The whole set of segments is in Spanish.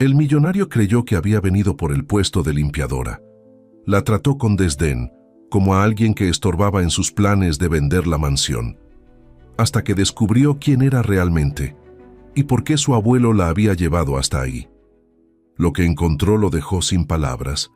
El millonario creyó que había venido por el puesto de limpiadora. La trató con desdén, como a alguien que estorbaba en sus planes de vender la mansión, hasta que descubrió quién era realmente y por qué su abuelo la había llevado hasta ahí. Lo que encontró lo dejó sin palabras,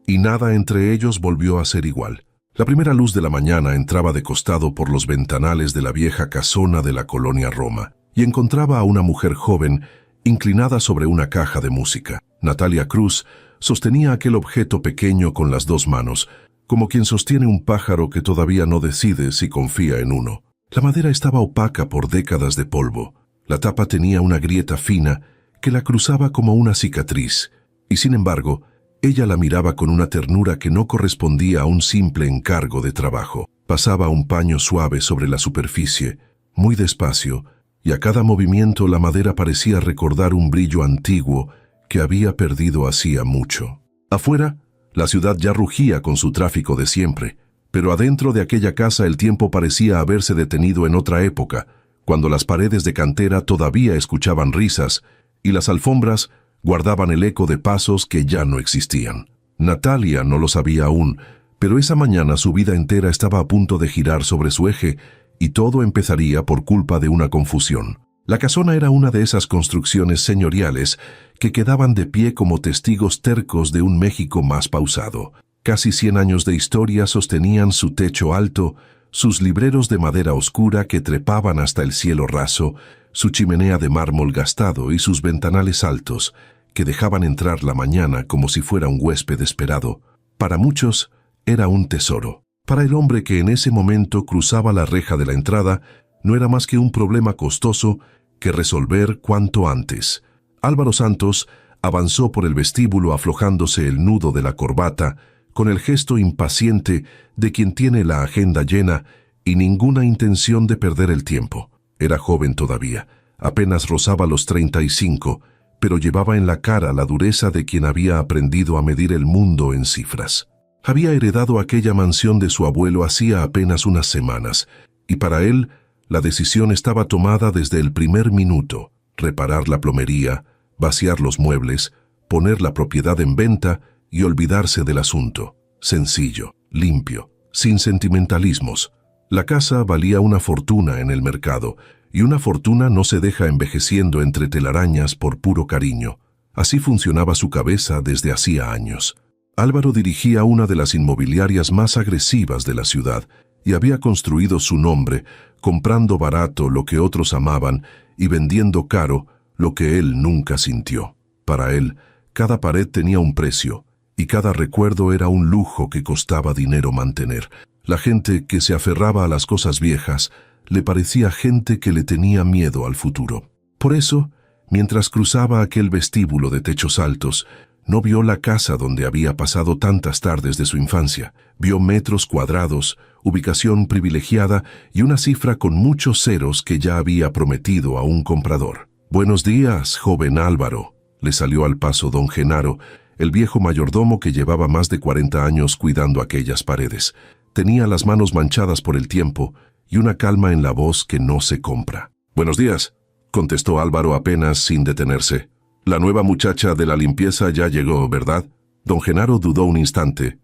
y nada entre ellos volvió a ser igual. La primera luz de la mañana entraba de costado por los ventanales de la vieja casona de la colonia Roma, y encontraba a una mujer joven inclinada sobre una caja de música. Natalia Cruz sostenía aquel objeto pequeño con las dos manos, como quien sostiene un pájaro que todavía no decide si confía en uno. La madera estaba opaca por décadas de polvo. La tapa tenía una grieta fina que la cruzaba como una cicatriz, y sin embargo, ella la miraba con una ternura que no correspondía a un simple encargo de trabajo. Pasaba un paño suave sobre la superficie, muy despacio, y a cada movimiento la madera parecía recordar un brillo antiguo que había perdido hacía mucho. Afuera, la ciudad ya rugía con su tráfico de siempre, pero adentro de aquella casa el tiempo parecía haberse detenido en otra época, cuando las paredes de cantera todavía escuchaban risas y las alfombras guardaban el eco de pasos que ya no existían. Natalia no lo sabía aún, pero esa mañana su vida entera estaba a punto de girar sobre su eje y todo empezaría por culpa de una confusión. La casona era una de esas construcciones señoriales que quedaban de pie como testigos tercos de un México más pausado. Casi 100 años de historia sostenían su techo alto, sus libreros de madera oscura que trepaban hasta el cielo raso, su chimenea de mármol gastado y sus ventanales altos, que dejaban entrar la mañana como si fuera un huésped esperado. Para muchos, era un tesoro. Para el hombre que en ese momento cruzaba la reja de la entrada, no era más que un problema costoso que resolver cuanto antes. Álvaro Santos avanzó por el vestíbulo aflojándose el nudo de la corbata, con el gesto impaciente de quien tiene la agenda llena y ninguna intención de perder el tiempo. Era joven todavía, apenas rozaba los 35, pero llevaba en la cara la dureza de quien había aprendido a medir el mundo en cifras. Había heredado aquella mansión de su abuelo hacía apenas unas semanas, y para él la decisión estaba tomada desde el primer minuto: reparar la plomería, vaciar los muebles, poner la propiedad en venta y olvidarse del asunto. Sencillo, limpio, sin sentimentalismos. La casa valía una fortuna en el mercado, y una fortuna no se deja envejeciendo entre telarañas por puro cariño. Así funcionaba su cabeza desde hacía años. Álvaro dirigía una de las inmobiliarias más agresivas de la ciudad y había construido su nombre, comprando barato lo que otros amaban y vendiendo caro lo que él nunca sintió. Para él, cada pared tenía un precio y cada recuerdo era un lujo que costaba dinero mantener. La gente que se aferraba a las cosas viejas le parecía gente que le tenía miedo al futuro. Por eso, mientras cruzaba aquel vestíbulo de techos altos, no vio la casa donde había pasado tantas tardes de su infancia. Vio metros cuadrados, ubicación privilegiada y una cifra con muchos ceros que ya había prometido a un comprador. «Buenos días, joven Álvaro», le salió al paso don Genaro, el viejo mayordomo que llevaba más de 40 años cuidando aquellas paredes. Tenía las manos manchadas por el tiempo y una calma en la voz que no se compra. «Buenos días», contestó Álvaro apenas sin detenerse. «La nueva muchacha de la limpieza ya llegó, ¿verdad?» Don Genaro dudó un instante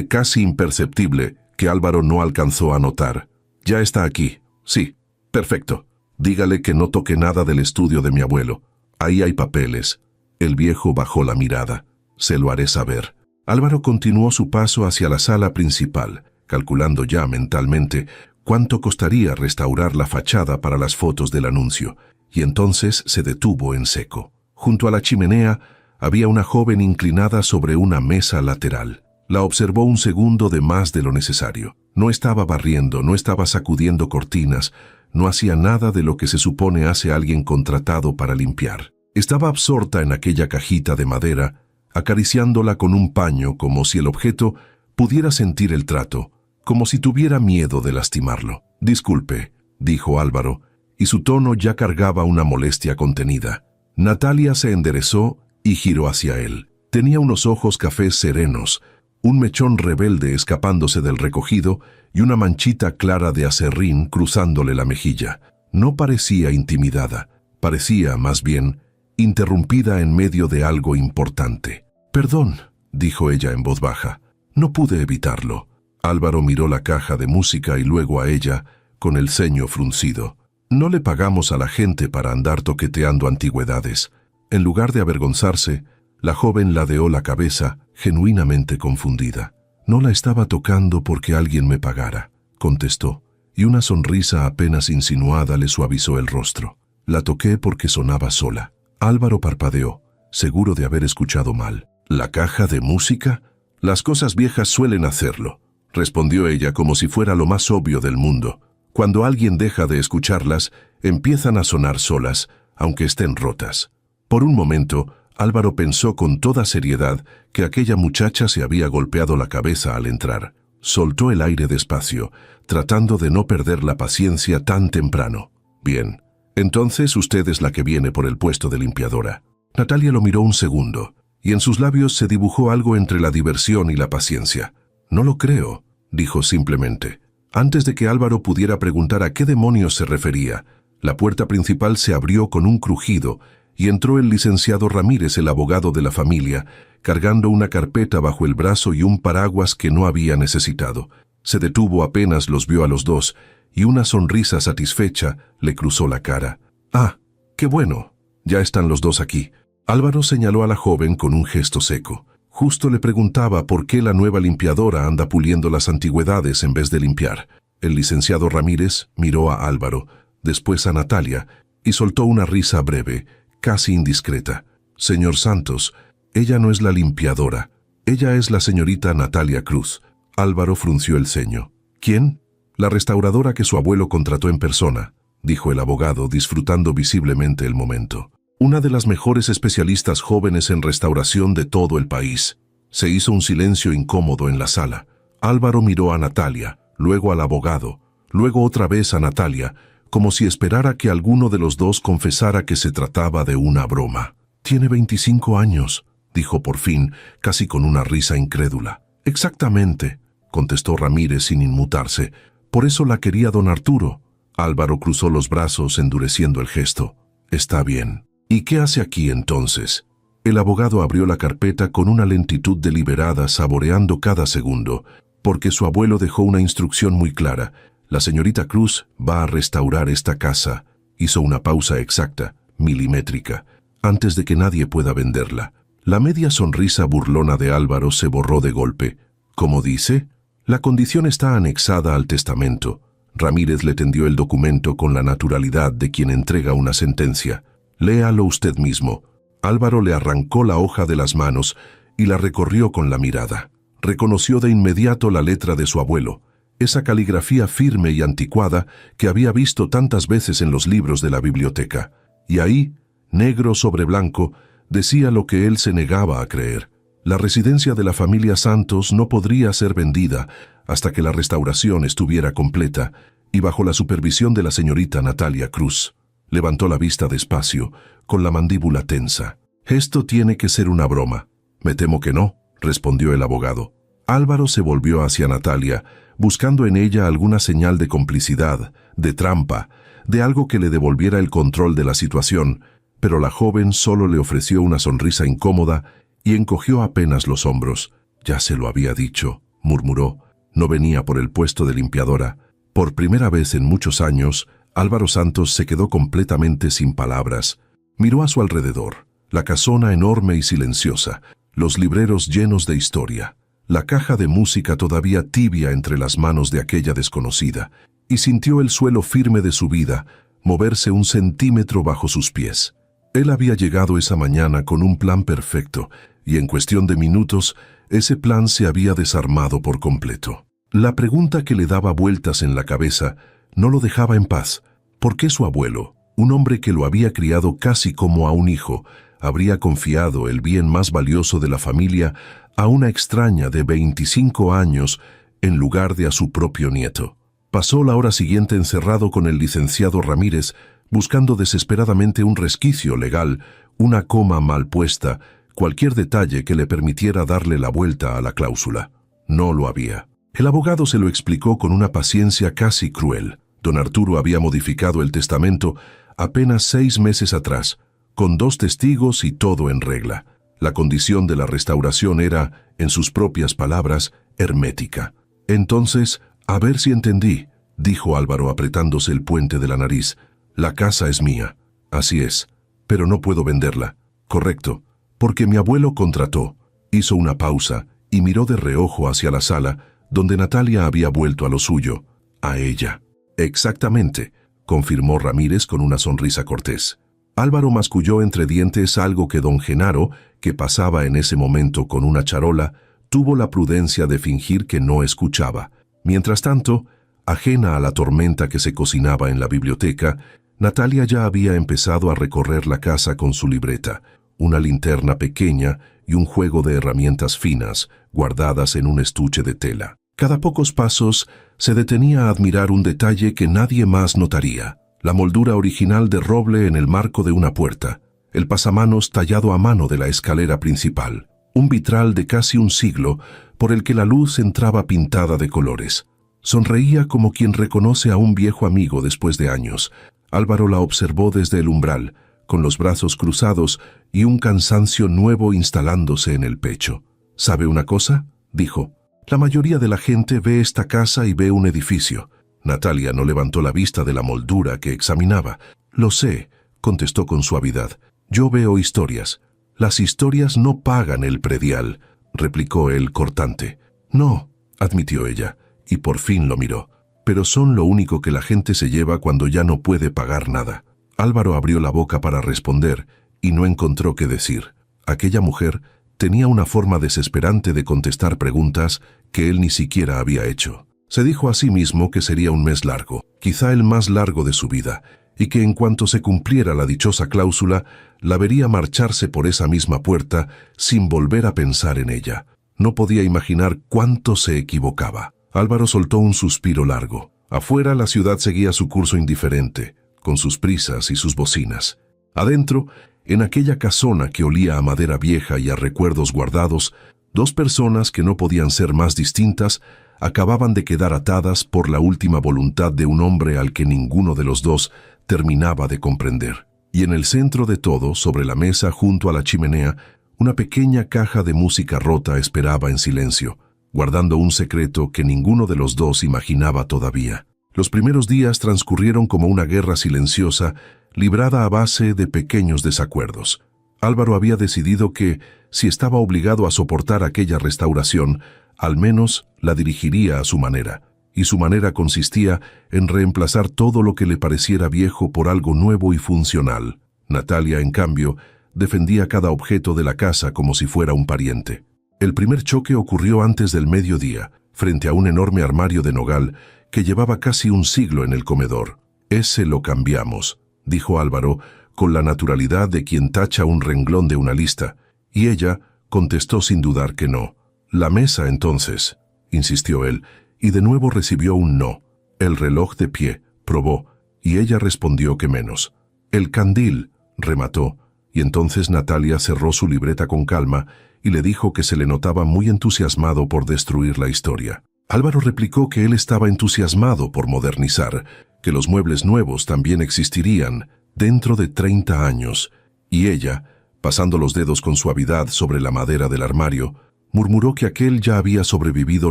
casi imperceptible que Álvaro no alcanzó a notar. «Ya está aquí. Sí, perfecto. Dígale que no toque nada del estudio de mi abuelo. Ahí hay papeles». El viejo bajó la mirada. «Se lo haré saber». Álvaro continuó su paso hacia la sala principal, calculando ya mentalmente cuánto costaría restaurar la fachada para las fotos del anuncio, y entonces se detuvo en seco. Junto a la chimenea había una joven inclinada sobre una mesa lateral. La observó un segundo de más de lo necesario. No estaba barriendo, no estaba sacudiendo cortinas, no hacía nada de lo que se supone hace alguien contratado para limpiar. Estaba absorta en aquella cajita de madera, acariciándola con un paño como si el objeto pudiera sentir el trato, como si tuviera miedo de lastimarlo. «Disculpe», dijo Álvaro, y su tono ya cargaba una molestia contenida. Natalia se enderezó y giró hacia él. Tenía unos ojos cafés serenos, un mechón rebelde escapándose del recogido y una manchita clara de aserrín cruzándole la mejilla. No parecía intimidada, parecía, más bien, interrumpida en medio de algo importante. «Perdón», dijo ella en voz baja. «No pude evitarlo». Álvaro miró la caja de música y luego a ella, con el ceño fruncido. «No le pagamos a la gente para andar toqueteando antigüedades». En lugar de avergonzarse, la joven ladeó la cabeza, genuinamente confundida. «No la estaba tocando porque alguien me pagara», contestó, y una sonrisa apenas insinuada le suavizó el rostro. «La toqué porque sonaba sola». Álvaro parpadeó, seguro de haber escuchado mal. «¿La caja de música? Las cosas viejas suelen hacerlo», respondió ella como si fuera lo más obvio del mundo. «Cuando alguien deja de escucharlas, empiezan a sonar solas, aunque estén rotas». Por un momento, Álvaro pensó con toda seriedad que aquella muchacha se había golpeado la cabeza al entrar. Soltó el aire despacio, tratando de no perder la paciencia tan temprano. «Bien, entonces usted es la que viene por el puesto de limpiadora». Natalia lo miró un segundo, y en sus labios se dibujó algo entre la diversión y la paciencia. «No lo creo», dijo simplemente. Antes de que Álvaro pudiera preguntar a qué demonios se refería, la puerta principal se abrió con un crujido y entró el licenciado Ramírez, el abogado de la familia, cargando una carpeta bajo el brazo y un paraguas que no había necesitado. Se detuvo apenas los vio a los dos, y una sonrisa satisfecha le cruzó la cara. «Ah, qué bueno, ya están los dos aquí». Álvaro señaló a la joven con un gesto seco. Justo le preguntaba por qué la nueva limpiadora anda puliendo las antigüedades en vez de limpiar. El licenciado Ramírez miró a Álvaro, después a Natalia, y soltó una risa breve, casi indiscreta. «Señor Santos, ella no es la limpiadora. Ella es la señorita Natalia Cruz». Álvaro frunció el ceño. «¿Quién?» «La restauradora que su abuelo contrató en persona», dijo el abogado, disfrutando visiblemente el momento. «Una de las mejores especialistas jóvenes en restauración de todo el país». Se hizo un silencio incómodo en la sala. Álvaro miró a Natalia, luego al abogado, luego otra vez a Natalia, como si esperara que alguno de los dos confesara que se trataba de una broma. «Tiene 25 años», dijo por fin, casi con una risa incrédula. «Exactamente», contestó Ramírez sin inmutarse. «Por eso la quería don Arturo». Álvaro cruzó los brazos, endureciendo el gesto. «Está bien. ¿Y qué hace aquí entonces?» El abogado abrió la carpeta con una lentitud deliberada, saboreando cada segundo, porque su abuelo dejó una instrucción muy clara. «La señorita Cruz va a restaurar esta casa». Hizo una pausa exacta, milimétrica, antes de que nadie pueda venderla. La media sonrisa burlona de Álvaro se borró de golpe. «¿Cómo dice?» «La condición está anexada al testamento». Ramírez le tendió el documento con la naturalidad de quien entrega una sentencia. «Léalo usted mismo». Álvaro le arrancó la hoja de las manos y la recorrió con la mirada. Reconoció de inmediato la letra de su abuelo, esa caligrafía firme y anticuada que había visto tantas veces en los libros de la biblioteca. Y ahí, negro sobre blanco, decía lo que él se negaba a creer. La residencia de la familia Santos no podría ser vendida hasta que la restauración estuviera completa y bajo la supervisión de la señorita Natalia Cruz. Levantó la vista despacio, con la mandíbula tensa. «Esto tiene que ser una broma». «Me temo que no», respondió el abogado. Álvaro se volvió hacia Natalia, buscando en ella alguna señal de complicidad, de trampa, de algo que le devolviera el control de la situación, pero la joven solo le ofreció una sonrisa incómoda y encogió apenas los hombros. «Ya se lo había dicho», murmuró. «No venía por el puesto de limpiadora». Por primera vez en muchos años, Álvaro Santos se quedó completamente sin palabras. Miró a su alrededor, la casona enorme y silenciosa, los libreros llenos de historia, la caja de música todavía tibia entre las manos de aquella desconocida, y sintió el suelo firme de su vida moverse un centímetro bajo sus pies. Él había llegado esa mañana con un plan perfecto, y en cuestión de minutos, ese plan se había desarmado por completo. La pregunta que le daba vueltas en la cabeza no lo dejaba en paz. ¿Por qué su abuelo, un hombre que lo había criado casi como a un hijo, habría confiado el bien más valioso de la familia a una extraña de 25 años en lugar de a su propio nieto? Pasó la hora siguiente encerrado con el licenciado Ramírez, buscando desesperadamente un resquicio legal, una coma mal puesta, cualquier detalle que le permitiera darle la vuelta a la cláusula. No lo había. El abogado se lo explicó con una paciencia casi cruel. Don Arturo había modificado el testamento apenas 6 meses atrás, con 2 testigos y todo en regla. La condición de la restauración era, en sus propias palabras, hermética. Entonces, a ver si entendí, dijo Álvaro apretándose el puente de la nariz. La casa es mía. Así es. Pero no puedo venderla. Correcto. Porque mi abuelo contrató. Hizo una pausa y miró de reojo hacia la sala, donde Natalia había vuelto a lo suyo, a ella. Exactamente, confirmó Ramírez con una sonrisa cortés. Álvaro masculló entre dientes algo que don Genaro, que pasaba en ese momento con una charola, tuvo la prudencia de fingir que no escuchaba. Mientras tanto, ajena a la tormenta que se cocinaba en la biblioteca, Natalia ya había empezado a recorrer la casa con su libreta, una linterna pequeña y un juego de herramientas finas, guardadas en un estuche de tela. Cada pocos pasos se detenía a admirar un detalle que nadie más notaría: la moldura original de roble en el marco de una puerta, el pasamanos tallado a mano de la escalera principal, un vitral de casi un siglo por el que la luz entraba pintada de colores. Sonreía como quien reconoce a un viejo amigo después de años. Álvaro la observó desde el umbral, con los brazos cruzados y un cansancio nuevo instalándose en el pecho. ¿Sabe una cosa?, dijo. La mayoría de la gente ve esta casa y ve un edificio. Natalia no levantó la vista de la moldura que examinaba. Lo sé, contestó con suavidad. Yo veo historias. Las historias no pagan el predial, replicó él cortante. No, admitió ella, y por fin lo miró. Pero son lo único que la gente se lleva cuando ya no puede pagar nada. Álvaro abrió la boca para responder y no encontró qué decir. Aquella mujer tenía una forma desesperante de contestar preguntas que él ni siquiera había hecho. Se dijo a sí mismo que sería un mes largo, quizá el más largo de su vida, y que en cuanto se cumpliera la dichosa cláusula, la vería marcharse por esa misma puerta sin volver a pensar en ella. No podía imaginar cuánto se equivocaba. Álvaro soltó un suspiro largo. Afuera la ciudad seguía su curso indiferente, con sus prisas y sus bocinas. Adentro, en aquella casona que olía a madera vieja y a recuerdos guardados, 2 personas que no podían ser más distintas acababan de quedar atadas por la última voluntad de un hombre al que ninguno de los dos terminaba de comprender. Y en el centro de todo, sobre la mesa junto a la chimenea, una pequeña caja de música rota esperaba en silencio, guardando un secreto que ninguno de los dos imaginaba todavía. Los primeros días transcurrieron como una guerra silenciosa, librada a base de pequeños desacuerdos. Álvaro había decidido que, si estaba obligado a soportar aquella restauración, al menos la dirigiría a su manera, y su manera consistía en reemplazar todo lo que le pareciera viejo por algo nuevo y funcional. Natalia, en cambio, defendía cada objeto de la casa como si fuera un pariente. El primer choque ocurrió antes del mediodía, frente a un enorme armario de nogal que llevaba casi un siglo en el comedor. «Ese lo cambiamos», dijo Álvaro, con la naturalidad de quien tacha un renglón de una lista, y ella contestó sin dudar que no. «La mesa, entonces», insistió él, y de nuevo recibió un no. «El reloj de pie», probó, y ella respondió que menos. «El candil», remató, y entonces Natalia cerró su libreta con calma y le dijo que se le notaba muy entusiasmado por destruir la historia. Álvaro replicó que él estaba entusiasmado por modernizar, que los muebles nuevos también existirían dentro de 30 años, y ella, pasando los dedos con suavidad sobre la madera del armario, murmuró que aquel ya había sobrevivido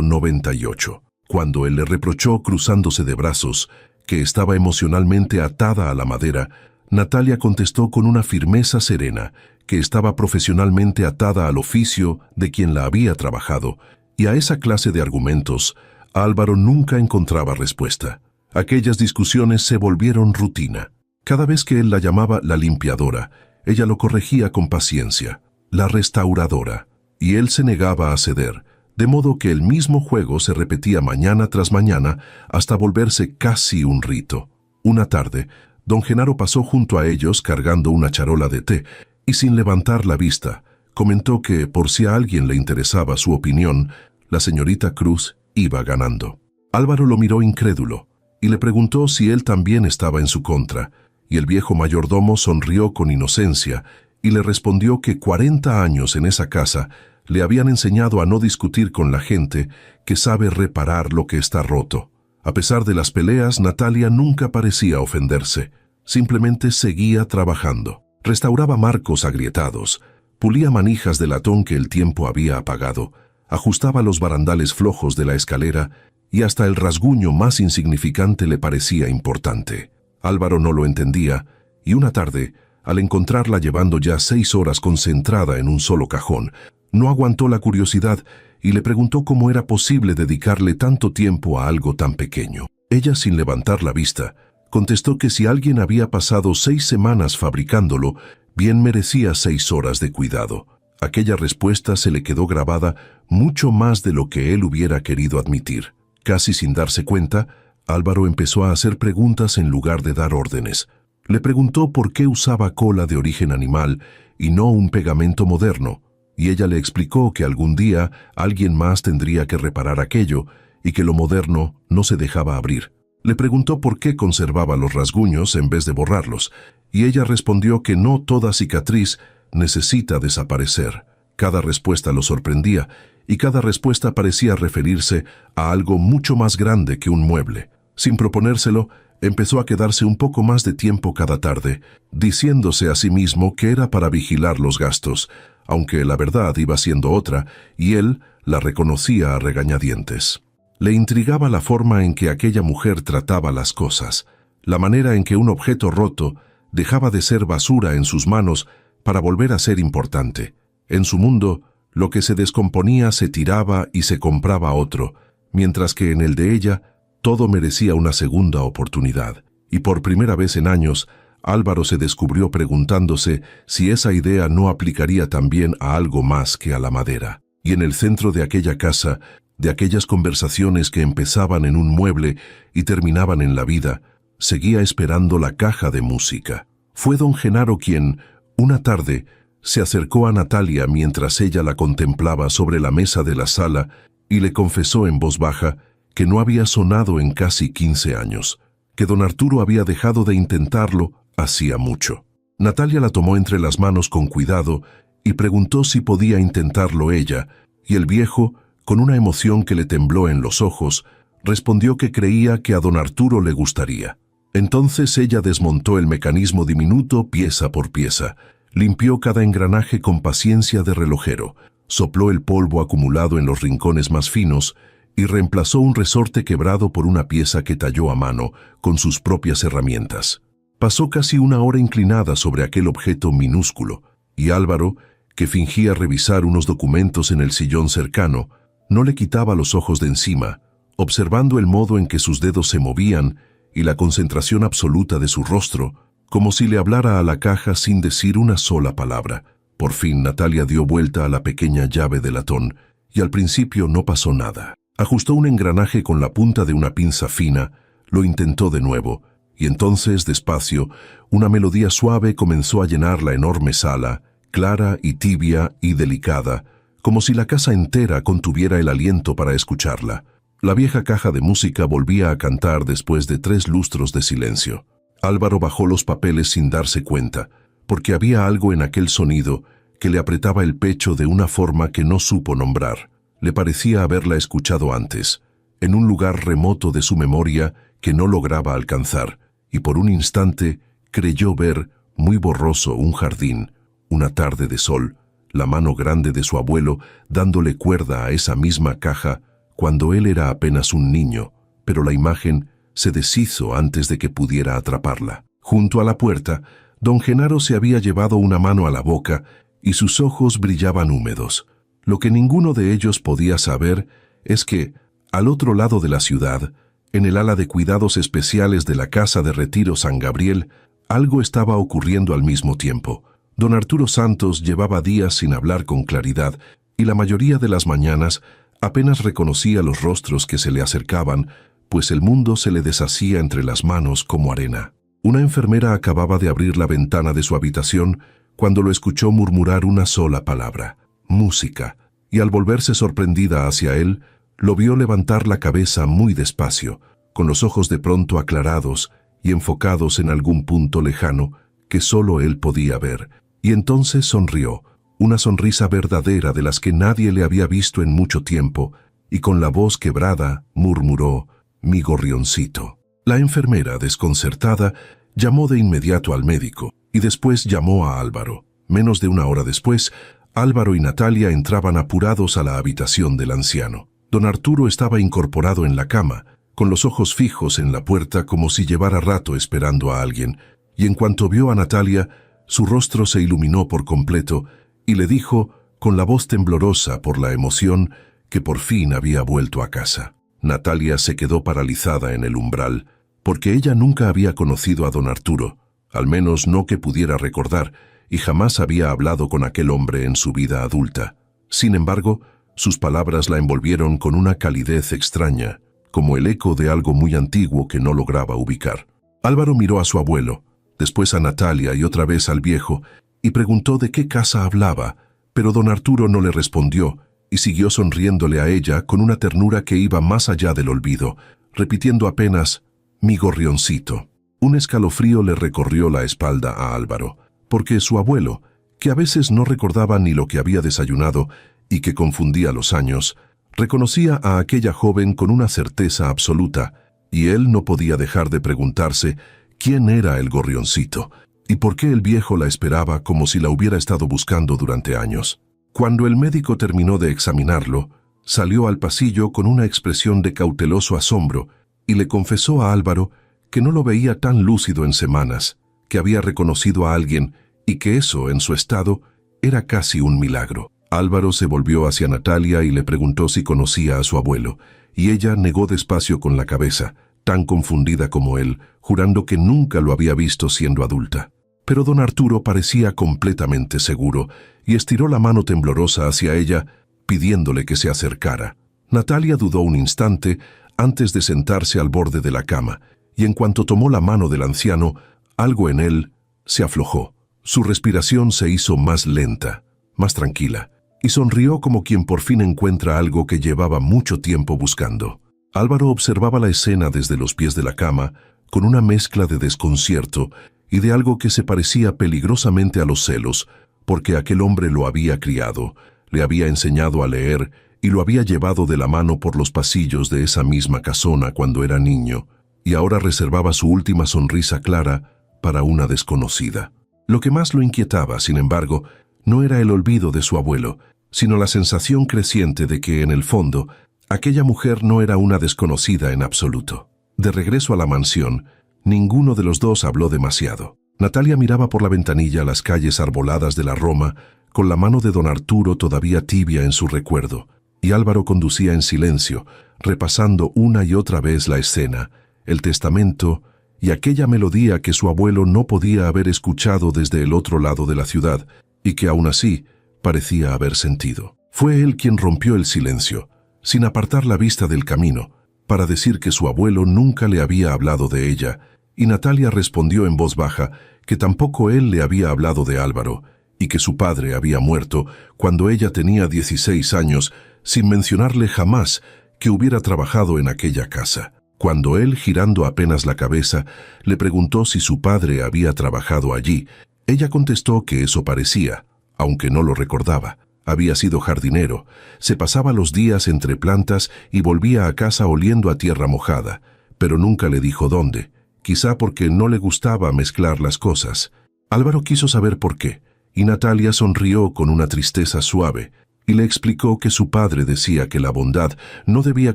98. Cuando él le reprochó, cruzándose de brazos, que estaba emocionalmente atada a la madera, Natalia contestó con una firmeza serena que estaba profesionalmente atada al oficio de quien la había trabajado, y a esa clase de argumentos Álvaro nunca encontraba respuesta. Aquellas discusiones se volvieron rutina. Cada vez que él la llamaba la limpiadora, ella lo corregía con paciencia, la restauradora, y él se negaba a ceder, de modo que el mismo juego se repetía mañana tras mañana hasta volverse casi un rito. Una tarde, don Genaro pasó junto a ellos cargando una charola de té, y sin levantar la vista, comentó que, por si a alguien le interesaba su opinión, la señorita Cruz iba ganando. Álvaro lo miró incrédulo, y le preguntó si él también estaba en su contra, y el viejo mayordomo sonrió con inocencia, y le respondió que 40 años en esa casa le habían enseñado a no discutir con la gente que sabe reparar lo que está roto. A pesar de las peleas, Natalia nunca parecía ofenderse, simplemente seguía trabajando. Restauraba marcos agrietados, pulía manijas de latón que el tiempo había apagado, ajustaba los barandales flojos de la escalera y hasta el rasguño más insignificante le parecía importante. Álvaro no lo entendía y una tarde, al encontrarla llevando ya 6 horas concentrada en un solo cajón, no aguantó la curiosidad y le preguntó cómo era posible dedicarle tanto tiempo a algo tan pequeño. Ella, sin levantar la vista, contestó que si alguien había pasado 6 semanas fabricándolo, bien merecía 6 horas de cuidado. Aquella respuesta se le quedó grabada mucho más de lo que él hubiera querido admitir. Casi sin darse cuenta, Álvaro empezó a hacer preguntas en lugar de dar órdenes. Le preguntó por qué usaba cola de origen animal y no un pegamento moderno, y ella le explicó que algún día alguien más tendría que reparar aquello y que lo moderno no se dejaba abrir. Le preguntó por qué conservaba los rasguños en vez de borrarlos, y ella respondió que no toda cicatriz necesita desaparecer. Cada respuesta lo sorprendía, y cada respuesta parecía referirse a algo mucho más grande que un mueble. Sin proponérselo, empezó a quedarse un poco más de tiempo cada tarde, diciéndose a sí mismo que era para vigilar los gastos, aunque la verdad iba siendo otra, y él la reconocía a regañadientes. Le intrigaba la forma en que aquella mujer trataba las cosas, la manera en que un objeto roto dejaba de ser basura en sus manos para volver a ser importante. En su mundo, lo que se descomponía se tiraba y se compraba otro, mientras que en el de ella todo merecía una segunda oportunidad. Y por primera vez en años, Álvaro se descubrió preguntándose si esa idea no aplicaría también a algo más que a la madera. Y en el centro de aquella casa, de aquellas conversaciones que empezaban en un mueble y terminaban en la vida, seguía esperando la caja de música. Fue don Genaro quien, una tarde, se acercó a Natalia mientras ella la contemplaba sobre la mesa de la sala y le confesó en voz baja que no había sonado en casi 15 años, que don Arturo había dejado de intentarlo hacía mucho. Natalia la tomó entre las manos con cuidado y preguntó si podía intentarlo ella, y el viejo, con una emoción que le tembló en los ojos, respondió que creía que a don Arturo le gustaría. Entonces ella desmontó el mecanismo diminuto pieza por pieza, limpió cada engranaje con paciencia de relojero, sopló el polvo acumulado en los rincones más finos y reemplazó un resorte quebrado por una pieza que talló a mano con sus propias herramientas. Pasó casi una hora inclinada sobre aquel objeto minúsculo, y Álvaro, que fingía revisar unos documentos en el sillón cercano, no le quitaba los ojos de encima, observando el modo en que sus dedos se movían y la concentración absoluta de su rostro, como si le hablara a la caja sin decir una sola palabra. Por fin Natalia dio vuelta a la pequeña llave de latón, y al principio no pasó nada. Ajustó un engranaje con la punta de una pinza fina, lo intentó de nuevo, y entonces, despacio, una melodía suave comenzó a llenar la enorme sala, clara y tibia y delicada, como si la casa entera contuviera el aliento para escucharla. La vieja caja de música volvía a cantar después de 3 lustros de silencio. Álvaro bajó los papeles sin darse cuenta, porque había algo en aquel sonido que le apretaba el pecho de una forma que no supo nombrar. Le parecía haberla escuchado antes, en un lugar remoto de su memoria que no lograba alcanzar, y por un instante creyó ver, muy borroso, un jardín, una tarde de sol, la mano grande de su abuelo dándole cuerda a esa misma caja cuando él era apenas un niño, pero la imagen se deshizo antes de que pudiera atraparla. Junto a la puerta, don Genaro se había llevado una mano a la boca y sus ojos brillaban húmedos. Lo que ninguno de ellos podía saber es que, al otro lado de la ciudad, en el ala de cuidados especiales de la Casa de Retiro San Gabriel, algo estaba ocurriendo al mismo tiempo. Don Arturo Santos llevaba días sin hablar con claridad y la mayoría de las mañanas apenas reconocía los rostros que se le acercaban, pues el mundo se le deshacía entre las manos como arena. Una enfermera acababa de abrir la ventana de su habitación cuando lo escuchó murmurar una sola palabra: música, y al volverse sorprendida hacia él, lo vio levantar la cabeza muy despacio, con los ojos de pronto aclarados y enfocados en algún punto lejano que solo él podía ver, y entonces sonrió, una sonrisa verdadera de las que nadie le había visto en mucho tiempo, y con la voz quebrada murmuró: mi gorrioncito. La enfermera, desconcertada, llamó de inmediato al médico, y después llamó a Álvaro. Menos de una hora después, Álvaro y Natalia entraban apurados a la habitación del anciano. Don Arturo estaba incorporado en la cama, con los ojos fijos en la puerta como si llevara rato esperando a alguien, y en cuanto vio a Natalia, su rostro se iluminó por completo y le dijo, con la voz temblorosa por la emoción, que por fin había vuelto a casa. Natalia se quedó paralizada en el umbral, porque ella nunca había conocido a don Arturo, al menos no que pudiera recordar, y jamás había hablado con aquel hombre en su vida adulta. Sin embargo, sus palabras la envolvieron con una calidez extraña, como el eco de algo muy antiguo que no lograba ubicar. Álvaro miró a su abuelo, después a Natalia y otra vez al viejo, y preguntó de qué casa hablaba, pero don Arturo no le respondió, y siguió sonriéndole a ella con una ternura que iba más allá del olvido, repitiendo apenas, «mi gorrioncito». Un escalofrío le recorrió la espalda a Álvaro, porque su abuelo, que a veces no recordaba ni lo que había desayunado y que confundía los años, reconocía a aquella joven con una certeza absoluta, y él no podía dejar de preguntarse quién era el gorrioncito y por qué el viejo la esperaba como si la hubiera estado buscando durante años. Cuando el médico terminó de examinarlo, salió al pasillo con una expresión de cauteloso asombro y le confesó a Álvaro que no lo veía tan lúcido en semanas, que había reconocido a alguien y que eso, en su estado, era casi un milagro. Álvaro se volvió hacia Natalia y le preguntó si conocía a su abuelo, y ella negó despacio con la cabeza, tan confundida como él, jurando que nunca lo había visto siendo adulta. Pero don Arturo parecía completamente seguro y estiró la mano temblorosa hacia ella, pidiéndole que se acercara. Natalia dudó un instante antes de sentarse al borde de la cama, y en cuanto tomó la mano del anciano, algo en él se aflojó. Su respiración se hizo más lenta, más tranquila, y sonrió como quien por fin encuentra algo que llevaba mucho tiempo buscando. Álvaro observaba la escena desde los pies de la cama, con una mezcla de desconcierto y de algo que se parecía peligrosamente a los celos, porque aquel hombre lo había criado, le había enseñado a leer y lo había llevado de la mano por los pasillos de esa misma casona cuando era niño, y ahora reservaba su última sonrisa clara para una desconocida. Lo que más lo inquietaba, sin embargo, no era el olvido de su abuelo, sino la sensación creciente de que, en el fondo, aquella mujer no era una desconocida en absoluto. De regreso a la mansión, ninguno de los dos habló demasiado. Natalia miraba por la ventanilla las calles arboladas de la Roma, con la mano de don Arturo todavía tibia en su recuerdo, y Álvaro conducía en silencio, repasando una y otra vez la escena, el testamento y aquella melodía que su abuelo no podía haber escuchado desde el otro lado de la ciudad, y que aún así parecía haber sentido. Fue él quien rompió el silencio, sin apartar la vista del camino, para decir que su abuelo nunca le había hablado de ella, y Natalia respondió en voz baja que tampoco él le había hablado de Álvaro, y que su padre había muerto cuando ella tenía 16 años, sin mencionarle jamás que hubiera trabajado en aquella casa. Cuando él, girando apenas la cabeza, le preguntó si su padre había trabajado allí, ella contestó que eso parecía, aunque no lo recordaba. Había sido jardinero, se pasaba los días entre plantas y volvía a casa oliendo a tierra mojada, pero nunca le dijo dónde, quizá porque no le gustaba mezclar las cosas. Álvaro quiso saber por qué, y Natalia sonrió con una tristeza suave, y le explicó que su padre decía que la bondad no debía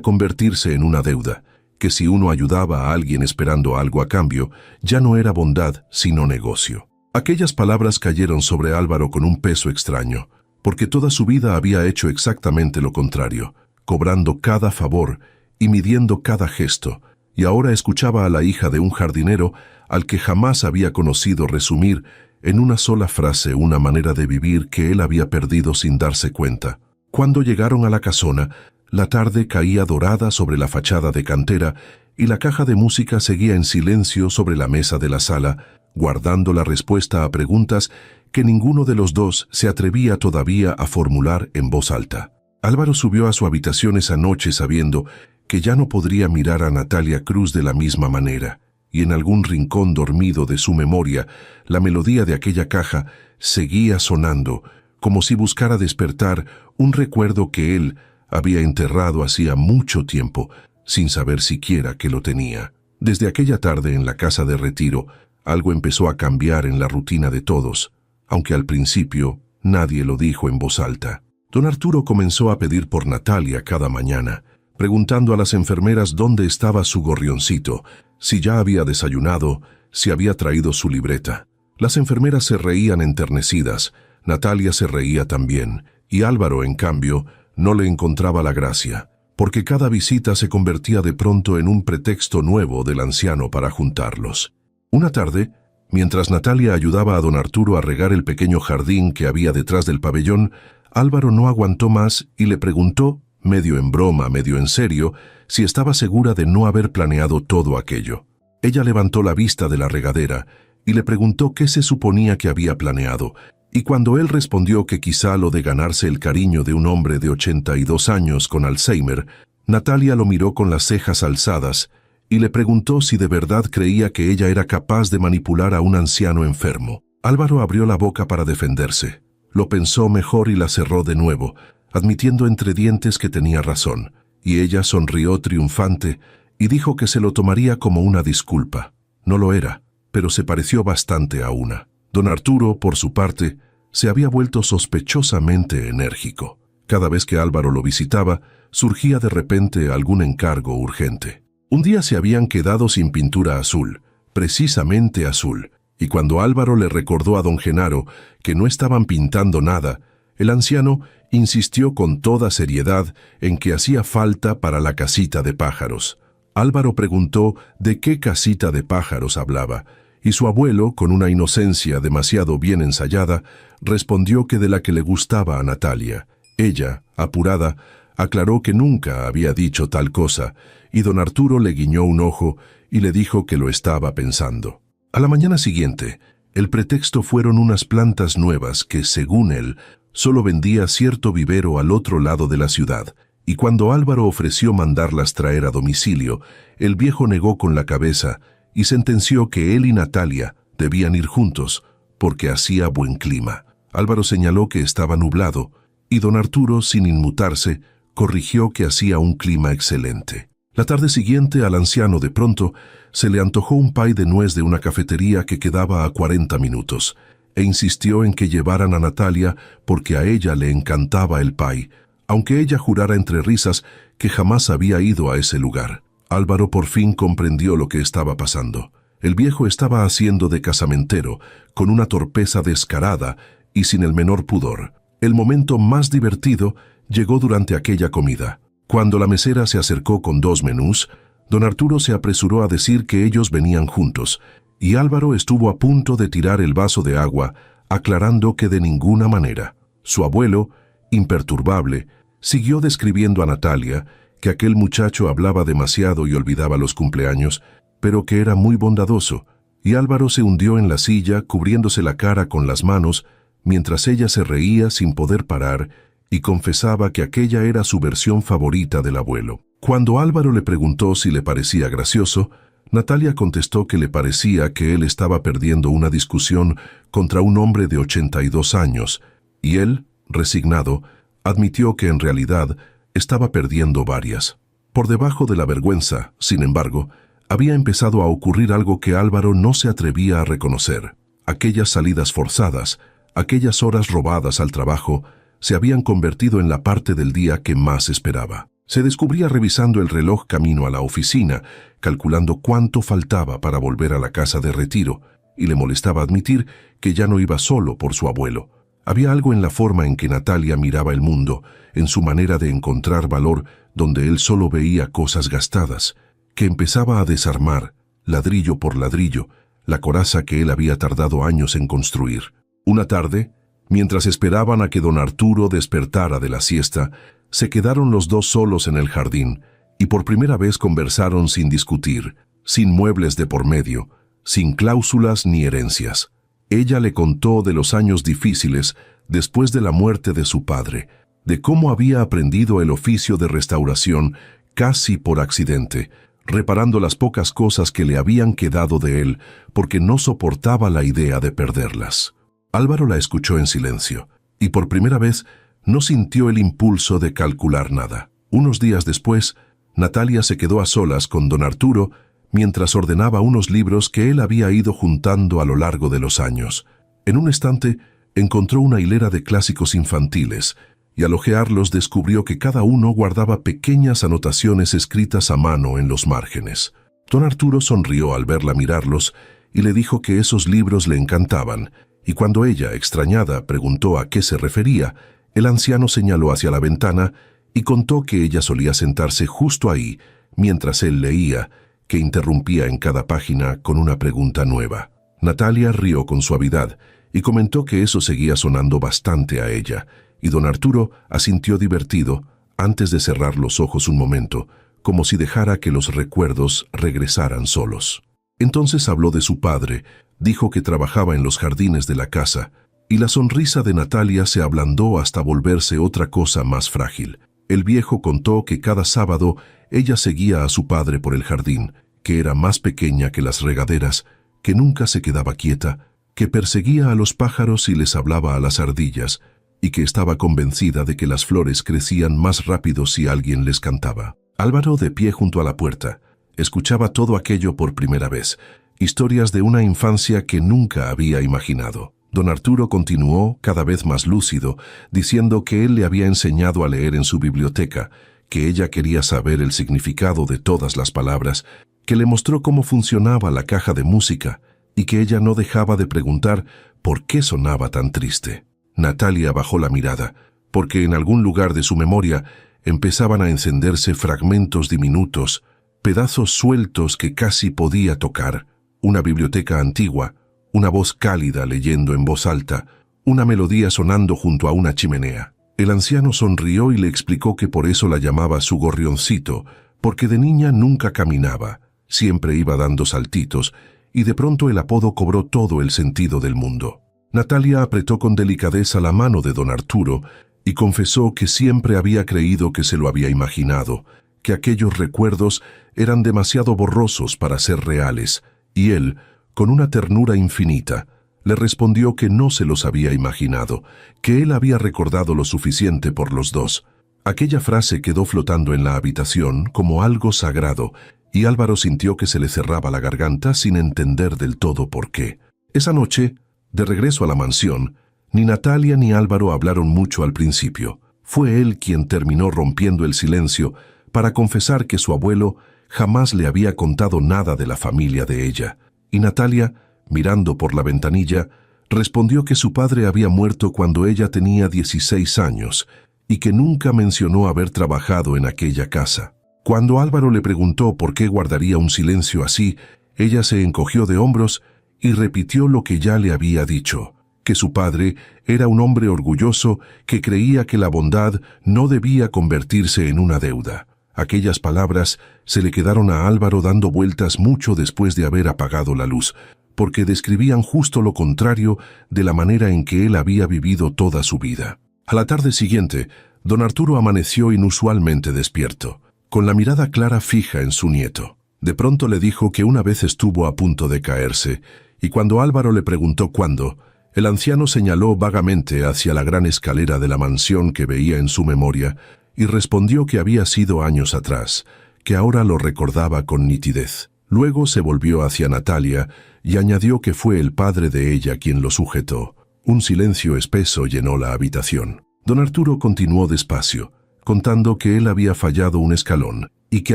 convertirse en una deuda, que si uno ayudaba a alguien esperando algo a cambio, ya no era bondad sino negocio. Aquellas palabras cayeron sobre Álvaro con un peso extraño, porque toda su vida había hecho exactamente lo contrario, cobrando cada favor y midiendo cada gesto, y ahora escuchaba a la hija de un jardinero al que jamás había conocido resumir en una sola frase una manera de vivir que él había perdido sin darse cuenta. Cuando llegaron a la casona, la tarde caía dorada sobre la fachada de cantera y la caja de música seguía en silencio sobre la mesa de la sala, guardando la respuesta a preguntas que ninguno de los dos se atrevía todavía a formular en voz alta. Álvaro subió a su habitación esa noche sabiendo que ya no podría mirar a Natalia Cruz de la misma manera, y en algún rincón dormido de su memoria, la melodía de aquella caja seguía sonando, como si buscara despertar un recuerdo que él había enterrado hacía mucho tiempo, sin saber siquiera que lo tenía. Desde aquella tarde en la casa de retiro, algo empezó a cambiar en la rutina de todos, aunque al principio nadie lo dijo en voz alta. Don Arturo comenzó a pedir por Natalia cada mañana, preguntando a las enfermeras dónde estaba su gorrioncito, si ya había desayunado, si había traído su libreta. Las enfermeras se reían enternecidas, Natalia se reía también, y Álvaro, en cambio, no le encontraba la gracia, porque cada visita se convertía de pronto en un pretexto nuevo del anciano para juntarlos. Una tarde, mientras Natalia ayudaba a don Arturo a regar el pequeño jardín que había detrás del pabellón, Álvaro no aguantó más y le preguntó, medio en broma, medio en serio, si estaba segura de no haber planeado todo aquello. Ella levantó la vista de la regadera y le preguntó qué se suponía que había planeado, y cuando él respondió que quizá lo de ganarse el cariño de un hombre de 82 años con Alzheimer, Natalia lo miró con las cejas alzadas y le preguntó si de verdad creía que ella era capaz de manipular a un anciano enfermo. Álvaro abrió la boca para defenderse. Lo pensó mejor y la cerró de nuevo, admitiendo entre dientes que tenía razón, y ella sonrió triunfante y dijo que se lo tomaría como una disculpa. No lo era, pero se pareció bastante a una. Don Arturo, por su parte, se había vuelto sospechosamente enérgico. Cada vez que Álvaro lo visitaba, surgía de repente algún encargo urgente. Un día se habían quedado sin pintura azul, precisamente azul, y cuando Álvaro le recordó a don Genaro que no estaban pintando nada, el anciano insistió con toda seriedad en que hacía falta para la casita de pájaros. Álvaro preguntó de qué casita de pájaros hablaba, y su abuelo, con una inocencia demasiado bien ensayada, respondió que de la que le gustaba a Natalia. Ella, apurada, aclaró que nunca había dicho tal cosa, y don Arturo le guiñó un ojo y le dijo que lo estaba pensando. A la mañana siguiente, el pretexto fueron unas plantas nuevas que, según él, solo vendía cierto vivero al otro lado de la ciudad, y cuando Álvaro ofreció mandarlas traer a domicilio, el viejo negó con la cabeza y sentenció que él y Natalia debían ir juntos, porque hacía buen clima. Álvaro señaló que estaba nublado, y don Arturo, sin inmutarse, corrigió que hacía un clima excelente. La tarde siguiente al anciano de pronto se le antojó un pay de nuez de una cafetería que quedaba a 40 minutos, e insistió en que llevaran a Natalia porque a ella le encantaba el pay, aunque ella jurara entre risas que jamás había ido a ese lugar. Álvaro por fin comprendió lo que estaba pasando. El viejo estaba haciendo de casamentero, con una torpeza descarada y sin el menor pudor. El momento más divertido llegó durante aquella comida. Cuando la mesera se acercó con 2 menús, don Arturo se apresuró a decir que ellos venían juntos, y Álvaro estuvo a punto de tirar el vaso de agua, aclarando que de ninguna manera. Su abuelo, imperturbable, siguió describiendo a Natalia, que aquel muchacho hablaba demasiado y olvidaba los cumpleaños, pero que era muy bondadoso, y Álvaro se hundió en la silla cubriéndose la cara con las manos, mientras ella se reía sin poder parar y confesaba que aquella era su versión favorita del abuelo. Cuando Álvaro le preguntó si le parecía gracioso, Natalia contestó que le parecía que él estaba perdiendo una discusión contra un hombre de 82 años, y él, resignado, admitió que en realidad estaba perdiendo varias. Por debajo de la vergüenza, sin embargo, había empezado a ocurrir algo que Álvaro no se atrevía a reconocer. Aquellas salidas forzadas, aquellas horas robadas al trabajo, se habían convertido en la parte del día que más esperaba. Se descubría revisando el reloj camino a la oficina, calculando cuánto faltaba para volver a la casa de retiro, y le molestaba admitir que ya no iba solo por su abuelo. Había algo en la forma en que Natalia miraba el mundo, en su manera de encontrar valor donde él solo veía cosas gastadas, que empezaba a desarmar, ladrillo por ladrillo, la coraza que él había tardado años en construir. Una tarde, mientras esperaban a que don Arturo despertara de la siesta, se quedaron los dos solos en el jardín, y por primera vez conversaron sin discutir, sin muebles de por medio, sin cláusulas ni herencias. Ella le contó de los años difíciles después de la muerte de su padre, de cómo había aprendido el oficio de restauración casi por accidente, reparando las pocas cosas que le habían quedado de él porque no soportaba la idea de perderlas. Álvaro la escuchó en silencio, y por primera vez no sintió el impulso de calcular nada. Unos días después, Natalia se quedó a solas con don Arturo mientras ordenaba unos libros que él había ido juntando a lo largo de los años. En un estante encontró una hilera de clásicos infantiles y al hojearlos descubrió que cada uno guardaba pequeñas anotaciones escritas a mano en los márgenes. Don Arturo sonrió al verla mirarlos y le dijo que esos libros le encantaban, y cuando ella, extrañada, preguntó a qué se refería, el anciano señaló hacia la ventana y contó que ella solía sentarse justo ahí, mientras él leía, que interrumpía en cada página con una pregunta nueva. Natalia rió con suavidad y comentó que eso seguía sonando bastante a ella, y don Arturo asintió divertido antes de cerrar los ojos un momento, como si dejara que los recuerdos regresaran solos. Entonces habló de su padre, dijo que trabajaba en los jardines de la casa, y la sonrisa de Natalia se ablandó hasta volverse otra cosa más frágil. El viejo contó que cada sábado ella seguía a su padre por el jardín, que era más pequeña que las regaderas, que nunca se quedaba quieta, que perseguía a los pájaros y les hablaba a las ardillas, y que estaba convencida de que las flores crecían más rápido si alguien les cantaba. Álvaro, de pie junto a la puerta, escuchaba todo aquello por primera vez, historias de una infancia que nunca había imaginado. Don Arturo continuó, cada vez más lúcido, diciendo que él le había enseñado a leer en su biblioteca, que ella quería saber el significado de todas las palabras, que le mostró cómo funcionaba la caja de música y que ella no dejaba de preguntar por qué sonaba tan triste. Natalia bajó la mirada, porque en algún lugar de su memoria empezaban a encenderse fragmentos diminutos, pedazos sueltos que casi podía tocar, una biblioteca antigua, una voz cálida leyendo en voz alta, una melodía sonando junto a una chimenea. El anciano sonrió y le explicó que por eso la llamaba su gorrioncito, porque de niña nunca caminaba, siempre iba dando saltitos, y de pronto el apodo cobró todo el sentido del mundo. Natalia apretó con delicadeza la mano de don Arturo y confesó que siempre había creído que se lo había imaginado, que aquellos recuerdos eran demasiado borrosos para ser reales, y él, con una ternura infinita, le respondió que no se los había imaginado, que él había recordado lo suficiente por los dos. Aquella frase quedó flotando en la habitación como algo sagrado, y Álvaro sintió que se le cerraba la garganta sin entender del todo por qué. Esa noche, de regreso a la mansión, ni Natalia ni Álvaro hablaron mucho al principio. Fue él quien terminó rompiendo el silencio para confesar que su abuelo jamás le había contado nada de la familia de ella, y Natalia, mirando por la ventanilla, respondió que su padre había muerto cuando ella tenía 16 años y que nunca mencionó haber trabajado en aquella casa. Cuando Álvaro le preguntó por qué guardaría un silencio así, ella se encogió de hombros y repitió lo que ya le había dicho, que su padre era un hombre orgulloso que creía que la bondad no debía convertirse en una deuda. Aquellas palabras se le quedaron a Álvaro dando vueltas mucho después de haber apagado la luz, porque describían justo lo contrario de la manera en que él había vivido toda su vida. A la tarde siguiente, don Arturo amaneció inusualmente despierto, con la mirada clara fija en su nieto. De pronto le dijo que una vez estuvo a punto de caerse, y cuando Álvaro le preguntó cuándo, el anciano señaló vagamente hacia la gran escalera de la mansión que veía en su memoria, y respondió que había sido años atrás, que ahora lo recordaba con nitidez. Luego se volvió hacia Natalia y añadió que fue el padre de ella quien lo sujetó. Un silencio espeso llenó la habitación. Don Arturo continuó despacio, contando que él había fallado un escalón y que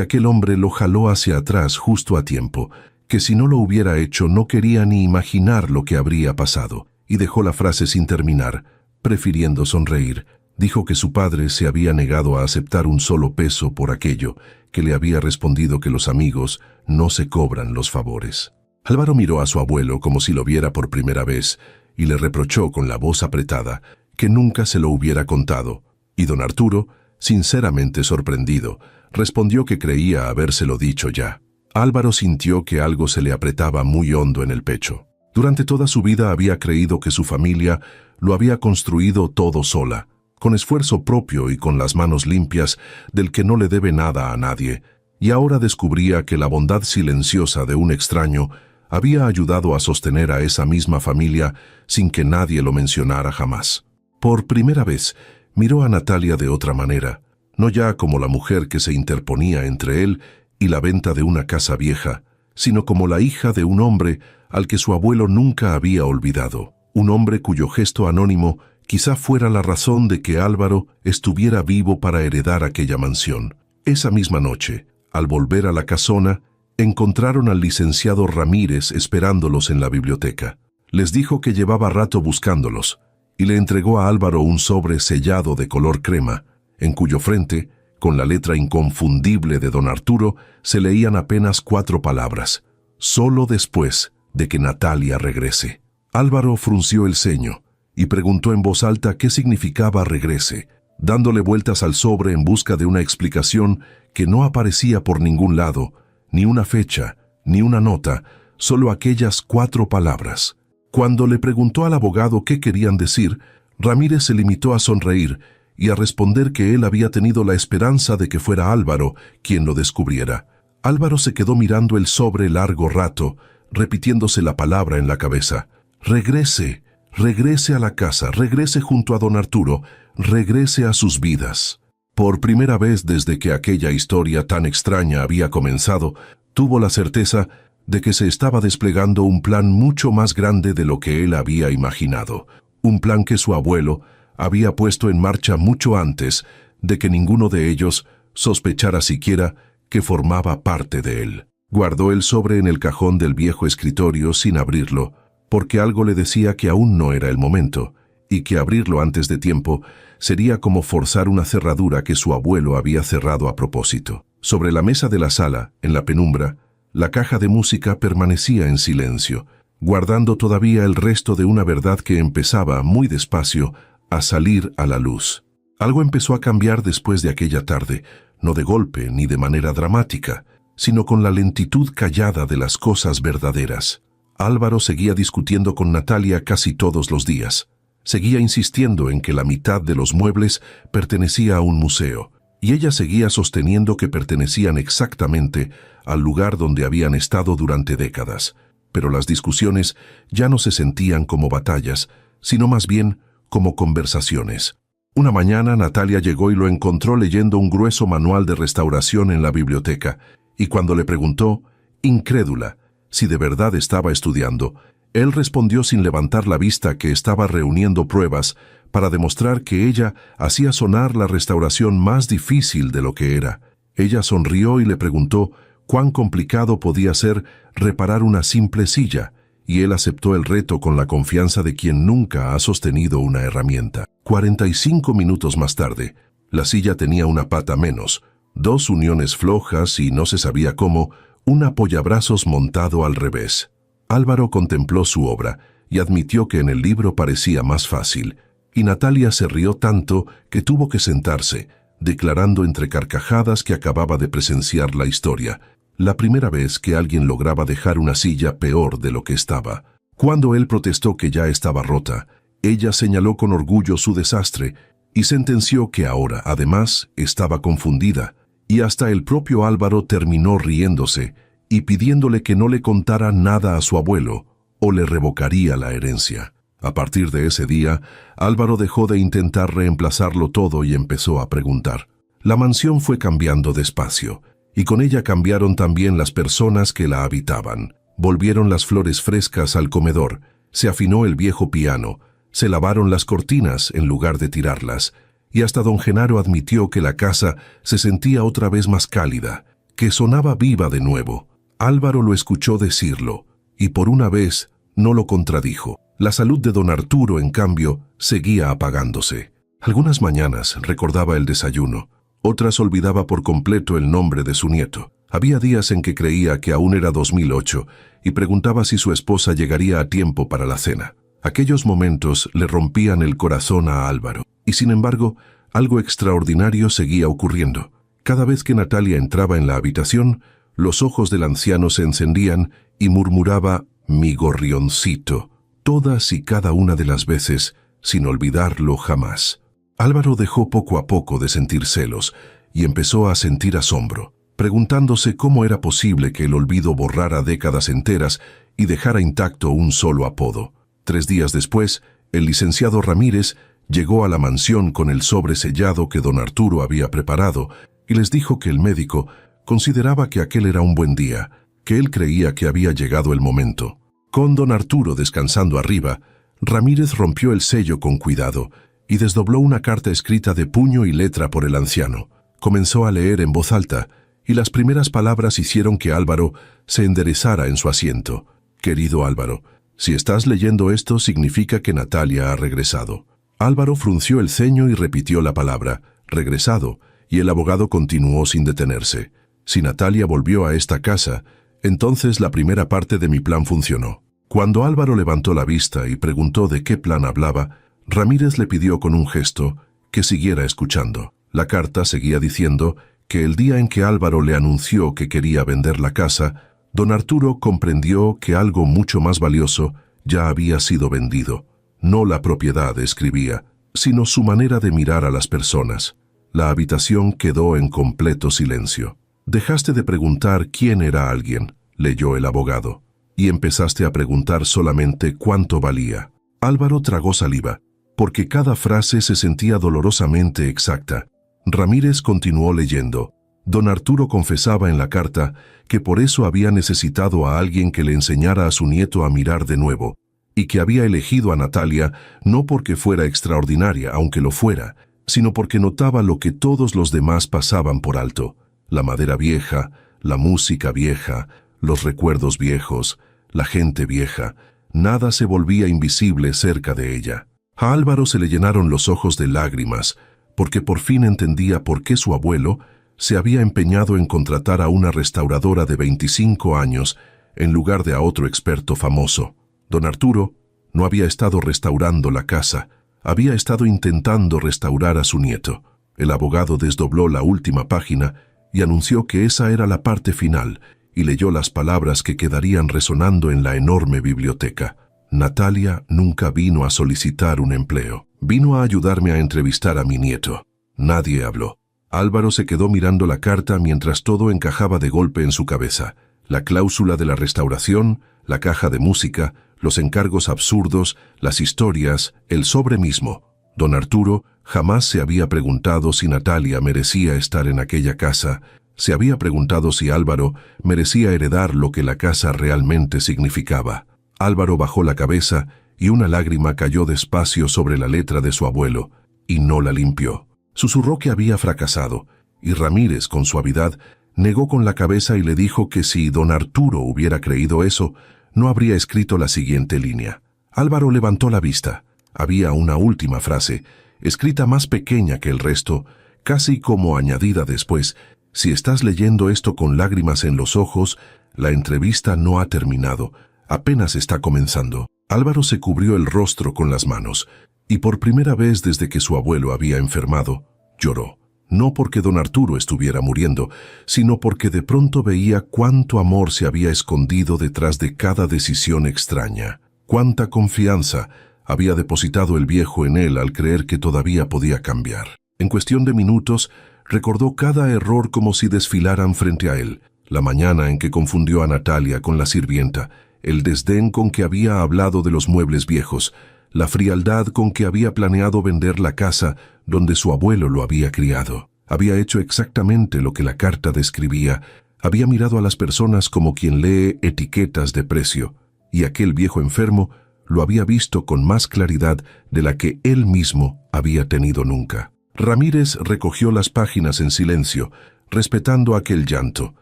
aquel hombre lo jaló hacia atrás justo a tiempo, que si no lo hubiera hecho no quería ni imaginar lo que habría pasado, y dejó la frase sin terminar, prefiriendo sonreír. Dijo que su padre se había negado a aceptar un solo peso por aquello, que le había respondido que los amigos no se cobran los favores. Álvaro miró a su abuelo como si lo viera por primera vez y le reprochó con la voz apretada que nunca se lo hubiera contado, y don Arturo, sinceramente sorprendido, respondió que creía habérselo dicho ya. Álvaro sintió que algo se le apretaba muy hondo en el pecho. Durante toda su vida había creído que su familia lo había construido todo sola, con esfuerzo propio y con las manos limpias, del que no le debe nada a nadie, y ahora descubría que la bondad silenciosa de un extraño había ayudado a sostener a esa misma familia sin que nadie lo mencionara jamás. Por primera vez, miró a Natalia de otra manera, no ya como la mujer que se interponía entre él y la venta de una casa vieja, sino como la hija de un hombre al que su abuelo nunca había olvidado. Un hombre cuyo gesto anónimo quizá fuera la razón de que Álvaro estuviera vivo para heredar aquella mansión. Esa misma noche, al volver a la casona, encontraron al licenciado Ramírez esperándolos en la biblioteca. Les dijo que llevaba rato buscándolos y le entregó a Álvaro un sobre sellado de color crema, en cuyo frente, con la letra inconfundible de don Arturo, se leían apenas 4 palabras: solo después de que Natalia regrese. Álvaro frunció el ceño y preguntó en voz alta qué significaba regrese, dándole vueltas al sobre en busca de una explicación que no aparecía por ningún lado, ni una fecha, ni una nota, solo aquellas 4 palabras. Cuando le preguntó al abogado qué querían decir, Ramírez se limitó a sonreír y a responder que él había tenido la esperanza de que fuera Álvaro quien lo descubriera. Álvaro se quedó mirando el sobre largo rato, repitiéndose la palabra en la cabeza. Regrese, regrese a la casa, regrese junto a don Arturo, regrese a sus vidas. Por primera vez desde que aquella historia tan extraña había comenzado, tuvo la certeza de que se estaba desplegando un plan mucho más grande de lo que él había imaginado. Un plan que su abuelo había puesto en marcha mucho antes de que ninguno de ellos sospechara siquiera que formaba parte de él. Guardó el sobre en el cajón del viejo escritorio sin abrirlo, porque algo le decía que aún no era el momento, y que abrirlo antes de tiempo sería como forzar una cerradura que su abuelo había cerrado a propósito. Sobre la mesa de la sala, en la penumbra, la caja de música permanecía en silencio, guardando todavía el resto de una verdad que empezaba, muy despacio, a salir a la luz. Algo empezó a cambiar después de aquella tarde, no de golpe ni de manera dramática, sino con la lentitud callada de las cosas verdaderas. Álvaro seguía discutiendo con Natalia casi todos los días. Seguía insistiendo en que la mitad de los muebles pertenecía a un museo, y ella seguía sosteniendo que pertenecían exactamente al lugar donde habían estado durante décadas. Pero las discusiones ya no se sentían como batallas, sino más bien como conversaciones. Una mañana Natalia llegó y lo encontró leyendo un grueso manual de restauración en la biblioteca, y cuando le preguntó, incrédula, si de verdad estaba estudiando, él respondió sin levantar la vista que estaba reuniendo pruebas para demostrar que ella hacía sonar la restauración más difícil de lo que era. Ella sonrió y le preguntó cuán complicado podía ser reparar una simple silla, y él aceptó el reto con la confianza de quien nunca ha sostenido una herramienta. 45 minutos más tarde, la silla tenía una pata menos, 2 uniones flojas y no se sabía cómo, un apoyabrazos montado al revés. Álvaro contempló su obra y admitió que en el libro parecía más fácil, y Natalia se rió tanto que tuvo que sentarse, declarando entre carcajadas que acababa de presenciar la historia, la primera vez que alguien lograba dejar una silla peor de lo que estaba. Cuando él protestó que ya estaba rota, ella señaló con orgullo su desastre y sentenció que ahora, además, estaba confundida, y hasta el propio Álvaro terminó riéndose y pidiéndole que no le contara nada a su abuelo o le revocaría la herencia. A partir de ese día, Álvaro dejó de intentar reemplazarlo todo y empezó a preguntar. La mansión fue cambiando despacio, y con ella cambiaron también las personas que la habitaban. Volvieron las flores frescas al comedor, se afinó el viejo piano, se lavaron las cortinas en lugar de tirarlas, y hasta don Genaro admitió que la casa se sentía otra vez más cálida, que sonaba viva de nuevo. Álvaro lo escuchó decirlo, y por una vez no lo contradijo. La salud de don Arturo, en cambio, seguía apagándose. Algunas mañanas recordaba el desayuno, otras olvidaba por completo el nombre de su nieto. Había días en que creía que aún era 2008 y preguntaba si su esposa llegaría a tiempo para la cena. Aquellos momentos le rompían el corazón a Álvaro, y sin embargo, algo extraordinario seguía ocurriendo. Cada vez que Natalia entraba en la habitación, los ojos del anciano se encendían y murmuraba «mi gorrioncito», todas y cada una de las veces, sin olvidarlo jamás. Álvaro dejó poco a poco de sentir celos y empezó a sentir asombro, preguntándose cómo era posible que el olvido borrara décadas enteras y dejara intacto un solo apodo. 3 días después, el licenciado Ramírez llegó a la mansión con el sobre sellado que don Arturo había preparado y les dijo que el médico consideraba que aquel era un buen día, que él creía que había llegado el momento. Con don Arturo descansando arriba, Ramírez rompió el sello con cuidado y desdobló una carta escrita de puño y letra por el anciano. Comenzó a leer en voz alta, y las primeras palabras hicieron que Álvaro se enderezara en su asiento. «Querido Álvaro, si estás leyendo esto significa que Natalia ha regresado». Álvaro frunció el ceño y repitió la palabra, regresado, y el abogado continuó sin detenerse. «Si Natalia volvió a esta casa, entonces la primera parte de mi plan funcionó». Cuando Álvaro levantó la vista y preguntó de qué plan hablaba, Ramírez le pidió con un gesto que siguiera escuchando. La carta seguía diciendo que el día en que Álvaro le anunció que quería vender la casa, don Arturo comprendió que algo mucho más valioso ya había sido vendido. No la propiedad, escribía, sino su manera de mirar a las personas. La habitación quedó en completo silencio. «Dejaste de preguntar quién era alguien», leyó el abogado, «y empezaste a preguntar solamente cuánto valía». Álvaro tragó saliva, porque cada frase se sentía dolorosamente exacta. Ramírez continuó leyendo. Don Arturo confesaba en la carta que por eso había necesitado a alguien que le enseñara a su nieto a mirar de nuevo, y que había elegido a Natalia no porque fuera extraordinaria, aunque lo fuera, sino porque notaba lo que todos los demás pasaban por alto: la madera vieja, la música vieja, los recuerdos viejos, la gente vieja. Nada se volvía invisible cerca de ella. A Álvaro se le llenaron los ojos de lágrimas, porque por fin entendía por qué su abuelo se había empeñado en contratar a una restauradora de 25 años en lugar de a otro experto famoso. Don Arturo no había estado restaurando la casa, había estado intentando restaurar a su nieto. El abogado desdobló la última página y anunció que esa era la parte final, y leyó las palabras que quedarían resonando en la enorme biblioteca. «Natalia nunca vino a solicitar un empleo. Vino a ayudarme a entrevistar a mi nieto». Nadie habló. Álvaro se quedó mirando la carta mientras todo encajaba de golpe en su cabeza. La cláusula de la restauración, la caja de música, los encargos absurdos, las historias, el sobre mismo. Don Arturo jamás se había preguntado si Natalia merecía estar en aquella casa. Se había preguntado si Álvaro merecía heredar lo que la casa realmente significaba. Álvaro bajó la cabeza y una lágrima cayó despacio sobre la letra de su abuelo, y no la limpió. Susurró que había fracasado, y Ramírez, con suavidad, negó con la cabeza y le dijo que si don Arturo hubiera creído eso, no habría escrito la siguiente línea. Álvaro levantó la vista. Había una última frase, escrita más pequeña que el resto, casi como añadida después: «Si estás leyendo esto con lágrimas en los ojos, la entrevista no ha terminado, apenas está comenzando». Álvaro se cubrió el rostro con las manos, y por primera vez desde que su abuelo había enfermado, lloró. No porque don Arturo estuviera muriendo, sino porque de pronto veía cuánto amor se había escondido detrás de cada decisión extraña. Cuánta confianza había depositado el viejo en él al creer que todavía podía cambiar. En cuestión de minutos, recordó cada error como si desfilaran frente a él. La mañana en que confundió a Natalia con la sirvienta, el desdén con que había hablado de los muebles viejos, la frialdad con que había planeado vender la casa donde su abuelo lo había criado. Había hecho exactamente lo que la carta describía. Había mirado a las personas como quien lee etiquetas de precio, y aquel viejo enfermo lo había visto con más claridad de la que él mismo había tenido nunca. Ramírez recogió las páginas en silencio, respetando aquel llanto,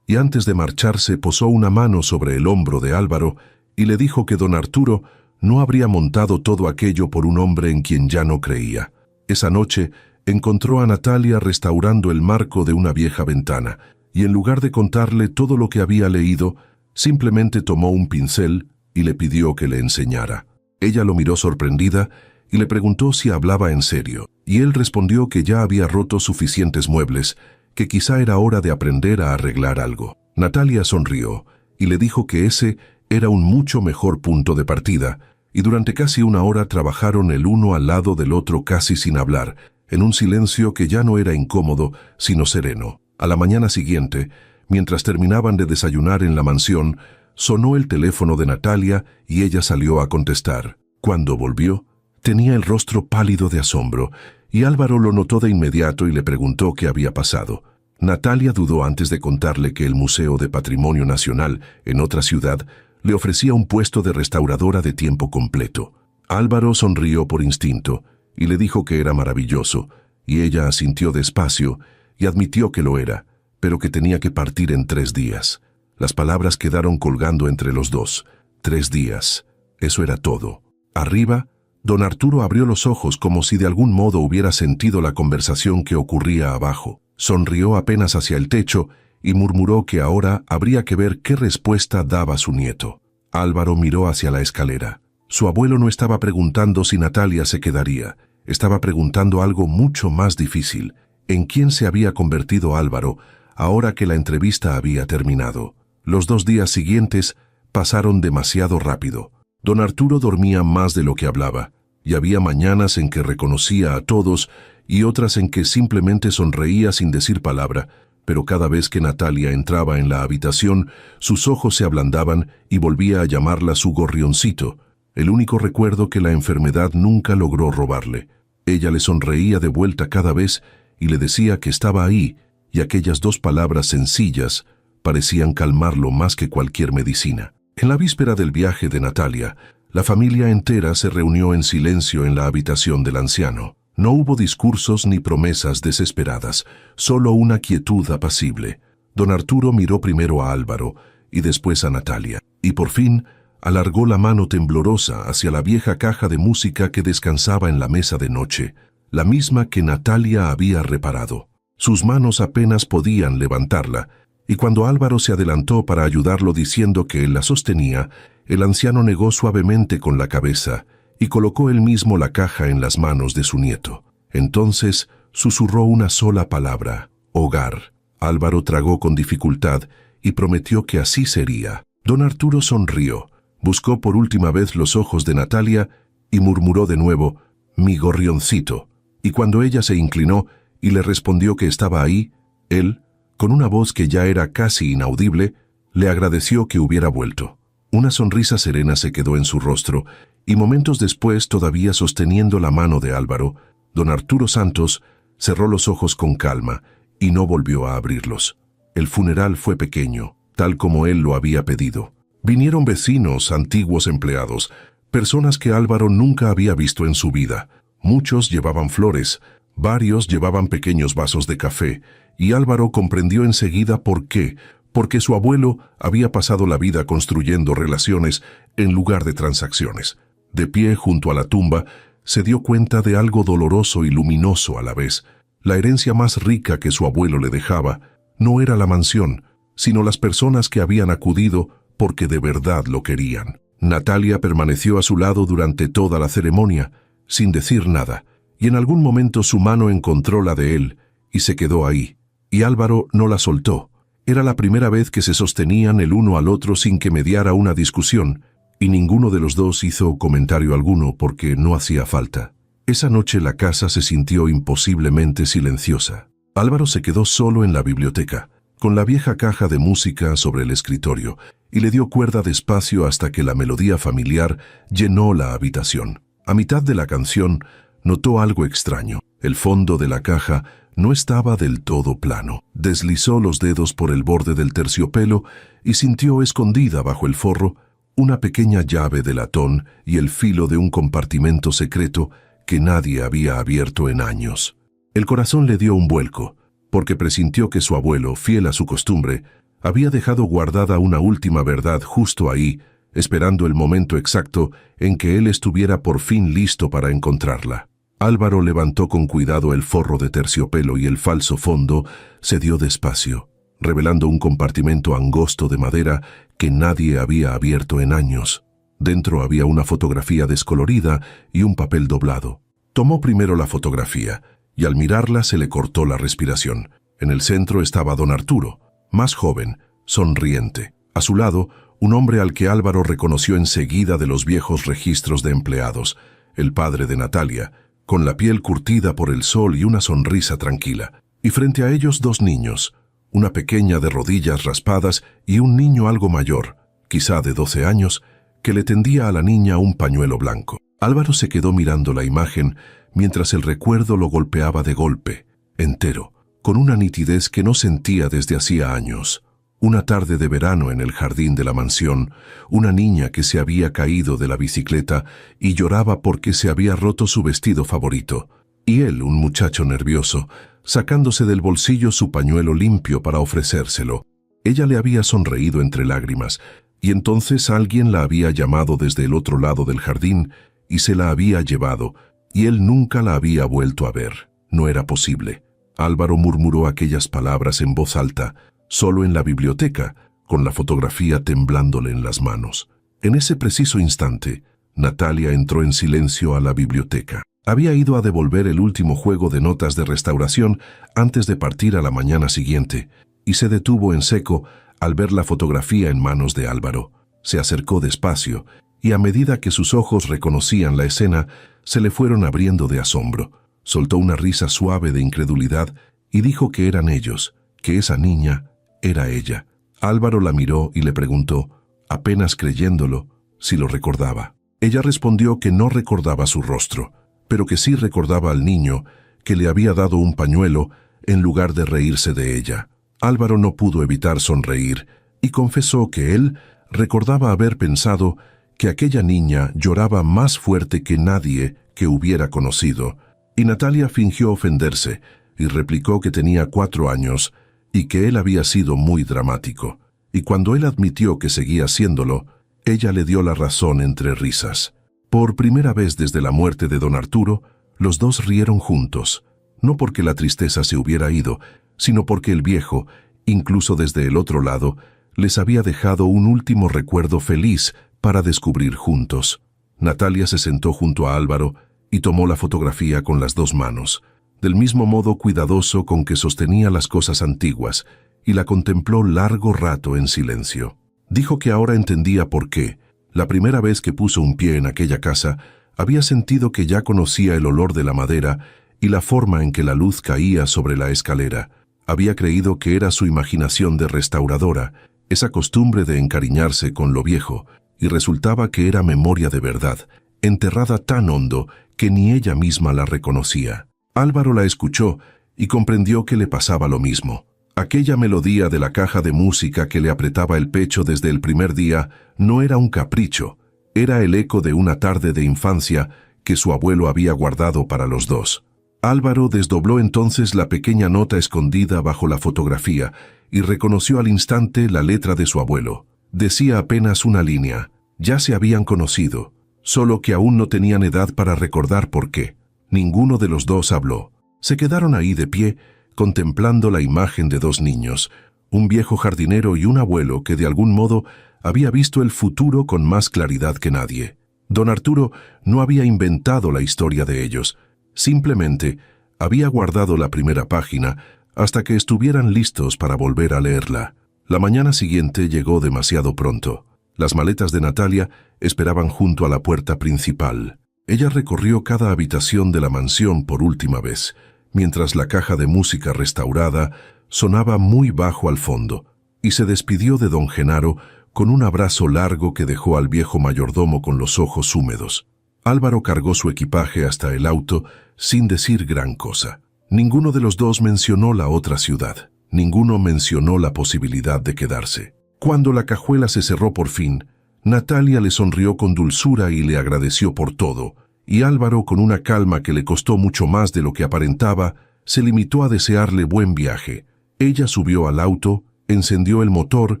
y antes de marcharse posó una mano sobre el hombro de Álvaro y le dijo que don Arturo no habría montado todo aquello por un hombre en quien ya no creía. Esa noche encontró a Natalia restaurando el marco de una vieja ventana, y en lugar de contarle todo lo que había leído, simplemente tomó un pincel y le pidió que le enseñara. Ella lo miró sorprendida y le preguntó si hablaba en serio, y él respondió que ya había roto suficientes muebles, que quizá era hora de aprender a arreglar algo. Natalia sonrió y le dijo que ese era un mucho mejor punto de partida, y durante casi una hora trabajaron el uno al lado del otro casi sin hablar, en un silencio que ya no era incómodo, sino sereno. A la mañana siguiente, mientras terminaban de desayunar en la mansión, sonó el teléfono de Natalia y ella salió a contestar. Cuando volvió, tenía el rostro pálido de asombro, y Álvaro lo notó de inmediato y le preguntó qué había pasado. Natalia dudó antes de contarle que el Museo de Patrimonio Nacional, en otra ciudad, le ofrecía un puesto de restauradora de tiempo completo. Álvaro sonrió por instinto y le dijo que era maravilloso, y ella asintió despacio y admitió que lo era, pero que tenía que partir en 3 días. Las palabras quedaron colgando entre los dos. 3 días. Eso era todo. Arriba, don Arturo abrió los ojos como si de algún modo hubiera sentido la conversación que ocurría abajo. Sonrió apenas hacia el techo y murmuró que ahora habría que ver qué respuesta daba su nieto. Álvaro miró hacia la escalera. Su abuelo no estaba preguntando si Natalia se quedaría. Estaba preguntando algo mucho más difícil. ¿En quién se había convertido Álvaro ahora que la entrevista había terminado? Los 2 días siguientes pasaron demasiado rápido. Don Arturo dormía más de lo que hablaba, y había mañanas en que reconocía a todos y otras en que simplemente sonreía sin decir palabra, pero cada vez que Natalia entraba en la habitación, sus ojos se ablandaban y volvía a llamarla su gorrioncito, el único recuerdo que la enfermedad nunca logró robarle. Ella le sonreía de vuelta cada vez y le decía que estaba ahí, y aquellas 2 palabras sencillas parecían calmarlo más que cualquier medicina. En la víspera del viaje de Natalia, la familia entera se reunió en silencio en la habitación del anciano. No hubo discursos ni promesas desesperadas, solo una quietud apacible. Don Arturo miró primero a Álvaro y después a Natalia, y por fin alargó la mano temblorosa hacia la vieja caja de música que descansaba en la mesa de noche, la misma que Natalia había reparado. Sus manos apenas podían levantarla, y cuando Álvaro se adelantó para ayudarlo diciendo que él la sostenía, el anciano negó suavemente con la cabeza y colocó él mismo la caja en las manos de su nieto. Entonces susurró una sola palabra: hogar. Álvaro tragó con dificultad y prometió que así sería. Don Arturo sonrió, buscó por última vez los ojos de Natalia y murmuró de nuevo: mi gorrioncito. Y cuando ella se inclinó y le respondió que estaba ahí, él, con una voz que ya era casi inaudible, le agradeció que hubiera vuelto. Una sonrisa serena se quedó en su rostro, y momentos después, todavía sosteniendo la mano de Álvaro, don Arturo Santos cerró los ojos con calma y no volvió a abrirlos. El funeral fue pequeño, tal como él lo había pedido. Vinieron vecinos, antiguos empleados, personas que Álvaro nunca había visto en su vida. Muchos llevaban flores, varios llevaban pequeños vasos de café, y Álvaro comprendió enseguida por qué, porque su abuelo había pasado la vida construyendo relaciones en lugar de transacciones. De pie junto a la tumba, se dio cuenta de algo doloroso y luminoso a la vez. La herencia más rica que su abuelo le dejaba no era la mansión, sino las personas que habían acudido porque de verdad lo querían. Natalia permaneció a su lado durante toda la ceremonia, sin decir nada, y en algún momento su mano encontró la de él y se quedó ahí, y Álvaro no la soltó. Era la primera vez que se sostenían el uno al otro sin que mediara una discusión, y ninguno de los dos hizo comentario alguno porque no hacía falta. Esa noche la casa se sintió imposiblemente silenciosa. Álvaro se quedó solo en la biblioteca, con la vieja caja de música sobre el escritorio, y le dio cuerda despacio hasta que la melodía familiar llenó la habitación. A mitad de la canción, notó algo extraño. El fondo de la caja no estaba del todo plano. Deslizó los dedos por el borde del terciopelo y sintió escondida bajo el forro una pequeña llave de latón y el filo de un compartimento secreto que nadie había abierto en años. El corazón le dio un vuelco, porque presintió que su abuelo, fiel a su costumbre, había dejado guardada una última verdad justo ahí, esperando el momento exacto en que él estuviera por fin listo para encontrarla. Álvaro levantó con cuidado el forro de terciopelo y el falso fondo se dio despacio, revelando un compartimento angosto de madera que nadie había abierto en años. Dentro había una fotografía descolorida y un papel doblado. Tomó primero la fotografía, y al mirarla se le cortó la respiración. En el centro estaba don Arturo, más joven, sonriente. A su lado, un hombre al que Álvaro reconoció enseguida de los viejos registros de empleados, el padre de Natalia, con la piel curtida por el sol y una sonrisa tranquila. Y frente a ellos 2 niños, una pequeña de rodillas raspadas y un niño algo mayor, quizá de 12 años, que le tendía a la niña un pañuelo blanco. Álvaro se quedó mirando la imagen mientras el recuerdo lo golpeaba de golpe, entero, con una nitidez que no sentía desde hacía años. Una tarde de verano en el jardín de la mansión, una niña que se había caído de la bicicleta y lloraba porque se había roto su vestido favorito. Y él, un muchacho nervioso, sacándose del bolsillo su pañuelo limpio para ofrecérselo. Ella le había sonreído entre lágrimas, y entonces alguien la había llamado desde el otro lado del jardín y se la había llevado, y él nunca la había vuelto a ver. No era posible. Álvaro murmuró aquellas palabras en voz alta, solo en la biblioteca, con la fotografía temblándole en las manos. En ese preciso instante, Natalia entró en silencio a la biblioteca. Había ido a devolver el último juego de notas de restauración antes de partir a la mañana siguiente, y se detuvo en seco al ver la fotografía en manos de Álvaro. Se acercó despacio, y a medida que sus ojos reconocían la escena, se le fueron abriendo de asombro. Soltó una risa suave de incredulidad y dijo que eran ellos, que esa niña era ella. Álvaro la miró y le preguntó, apenas creyéndolo, si lo recordaba. Ella respondió que no recordaba su rostro, pero que sí recordaba al niño, que le había dado un pañuelo en lugar de reírse de ella. Álvaro no pudo evitar sonreír y confesó que él recordaba haber pensado que aquella niña lloraba más fuerte que nadie que hubiera conocido, y Natalia fingió ofenderse y replicó que tenía 4 años y que él había sido muy dramático. Y cuando él admitió que seguía haciéndolo, ella le dio la razón entre risas. Por primera vez desde la muerte de don Arturo, los dos rieron juntos, no porque la tristeza se hubiera ido, sino porque el viejo, incluso desde el otro lado, les había dejado un último recuerdo feliz para descubrir juntos. Natalia se sentó junto a Álvaro y tomó la fotografía con las 2 manos, del mismo modo cuidadoso con que sostenía las cosas antiguas, y la contempló largo rato en silencio. Dijo que ahora entendía por qué. La primera vez que puso un pie en aquella casa, había sentido que ya conocía el olor de la madera y la forma en que la luz caía sobre la escalera. Había creído que era su imaginación de restauradora, esa costumbre de encariñarse con lo viejo, y resultaba que era memoria de verdad, enterrada tan hondo que ni ella misma la reconocía. Álvaro la escuchó y comprendió que le pasaba lo mismo. Aquella melodía de la caja de música que le apretaba el pecho desde el primer día no era un capricho, era el eco de una tarde de infancia que su abuelo había guardado para los dos. Álvaro desdobló entonces la pequeña nota escondida bajo la fotografía y reconoció al instante la letra de su abuelo. Decía apenas una línea: ya se habían conocido, solo que aún no tenían edad para recordar por qué. Ninguno de los dos habló. Se quedaron ahí de pie, contemplando la imagen de 2 niños, un viejo jardinero y un abuelo que de algún modo había visto el futuro con más claridad que nadie. Don Arturo no había inventado la historia de ellos, simplemente había guardado la primera página hasta que estuvieran listos para volver a leerla. La mañana siguiente llegó demasiado pronto. Las maletas de Natalia esperaban junto a la puerta principal. Ella recorrió cada habitación de la mansión por última vez, mientras la caja de música restaurada sonaba muy bajo al fondo, y se despidió de don Genaro con un abrazo largo que dejó al viejo mayordomo con los ojos húmedos. Álvaro cargó su equipaje hasta el auto sin decir gran cosa. Ninguno de los dos mencionó la otra ciudad. Ninguno mencionó la posibilidad de quedarse. Cuando la cajuela se cerró por fin, Natalia le sonrió con dulzura y le agradeció por todo, y Álvaro, con una calma que le costó mucho más de lo que aparentaba, se limitó a desearle buen viaje. Ella subió al auto, encendió el motor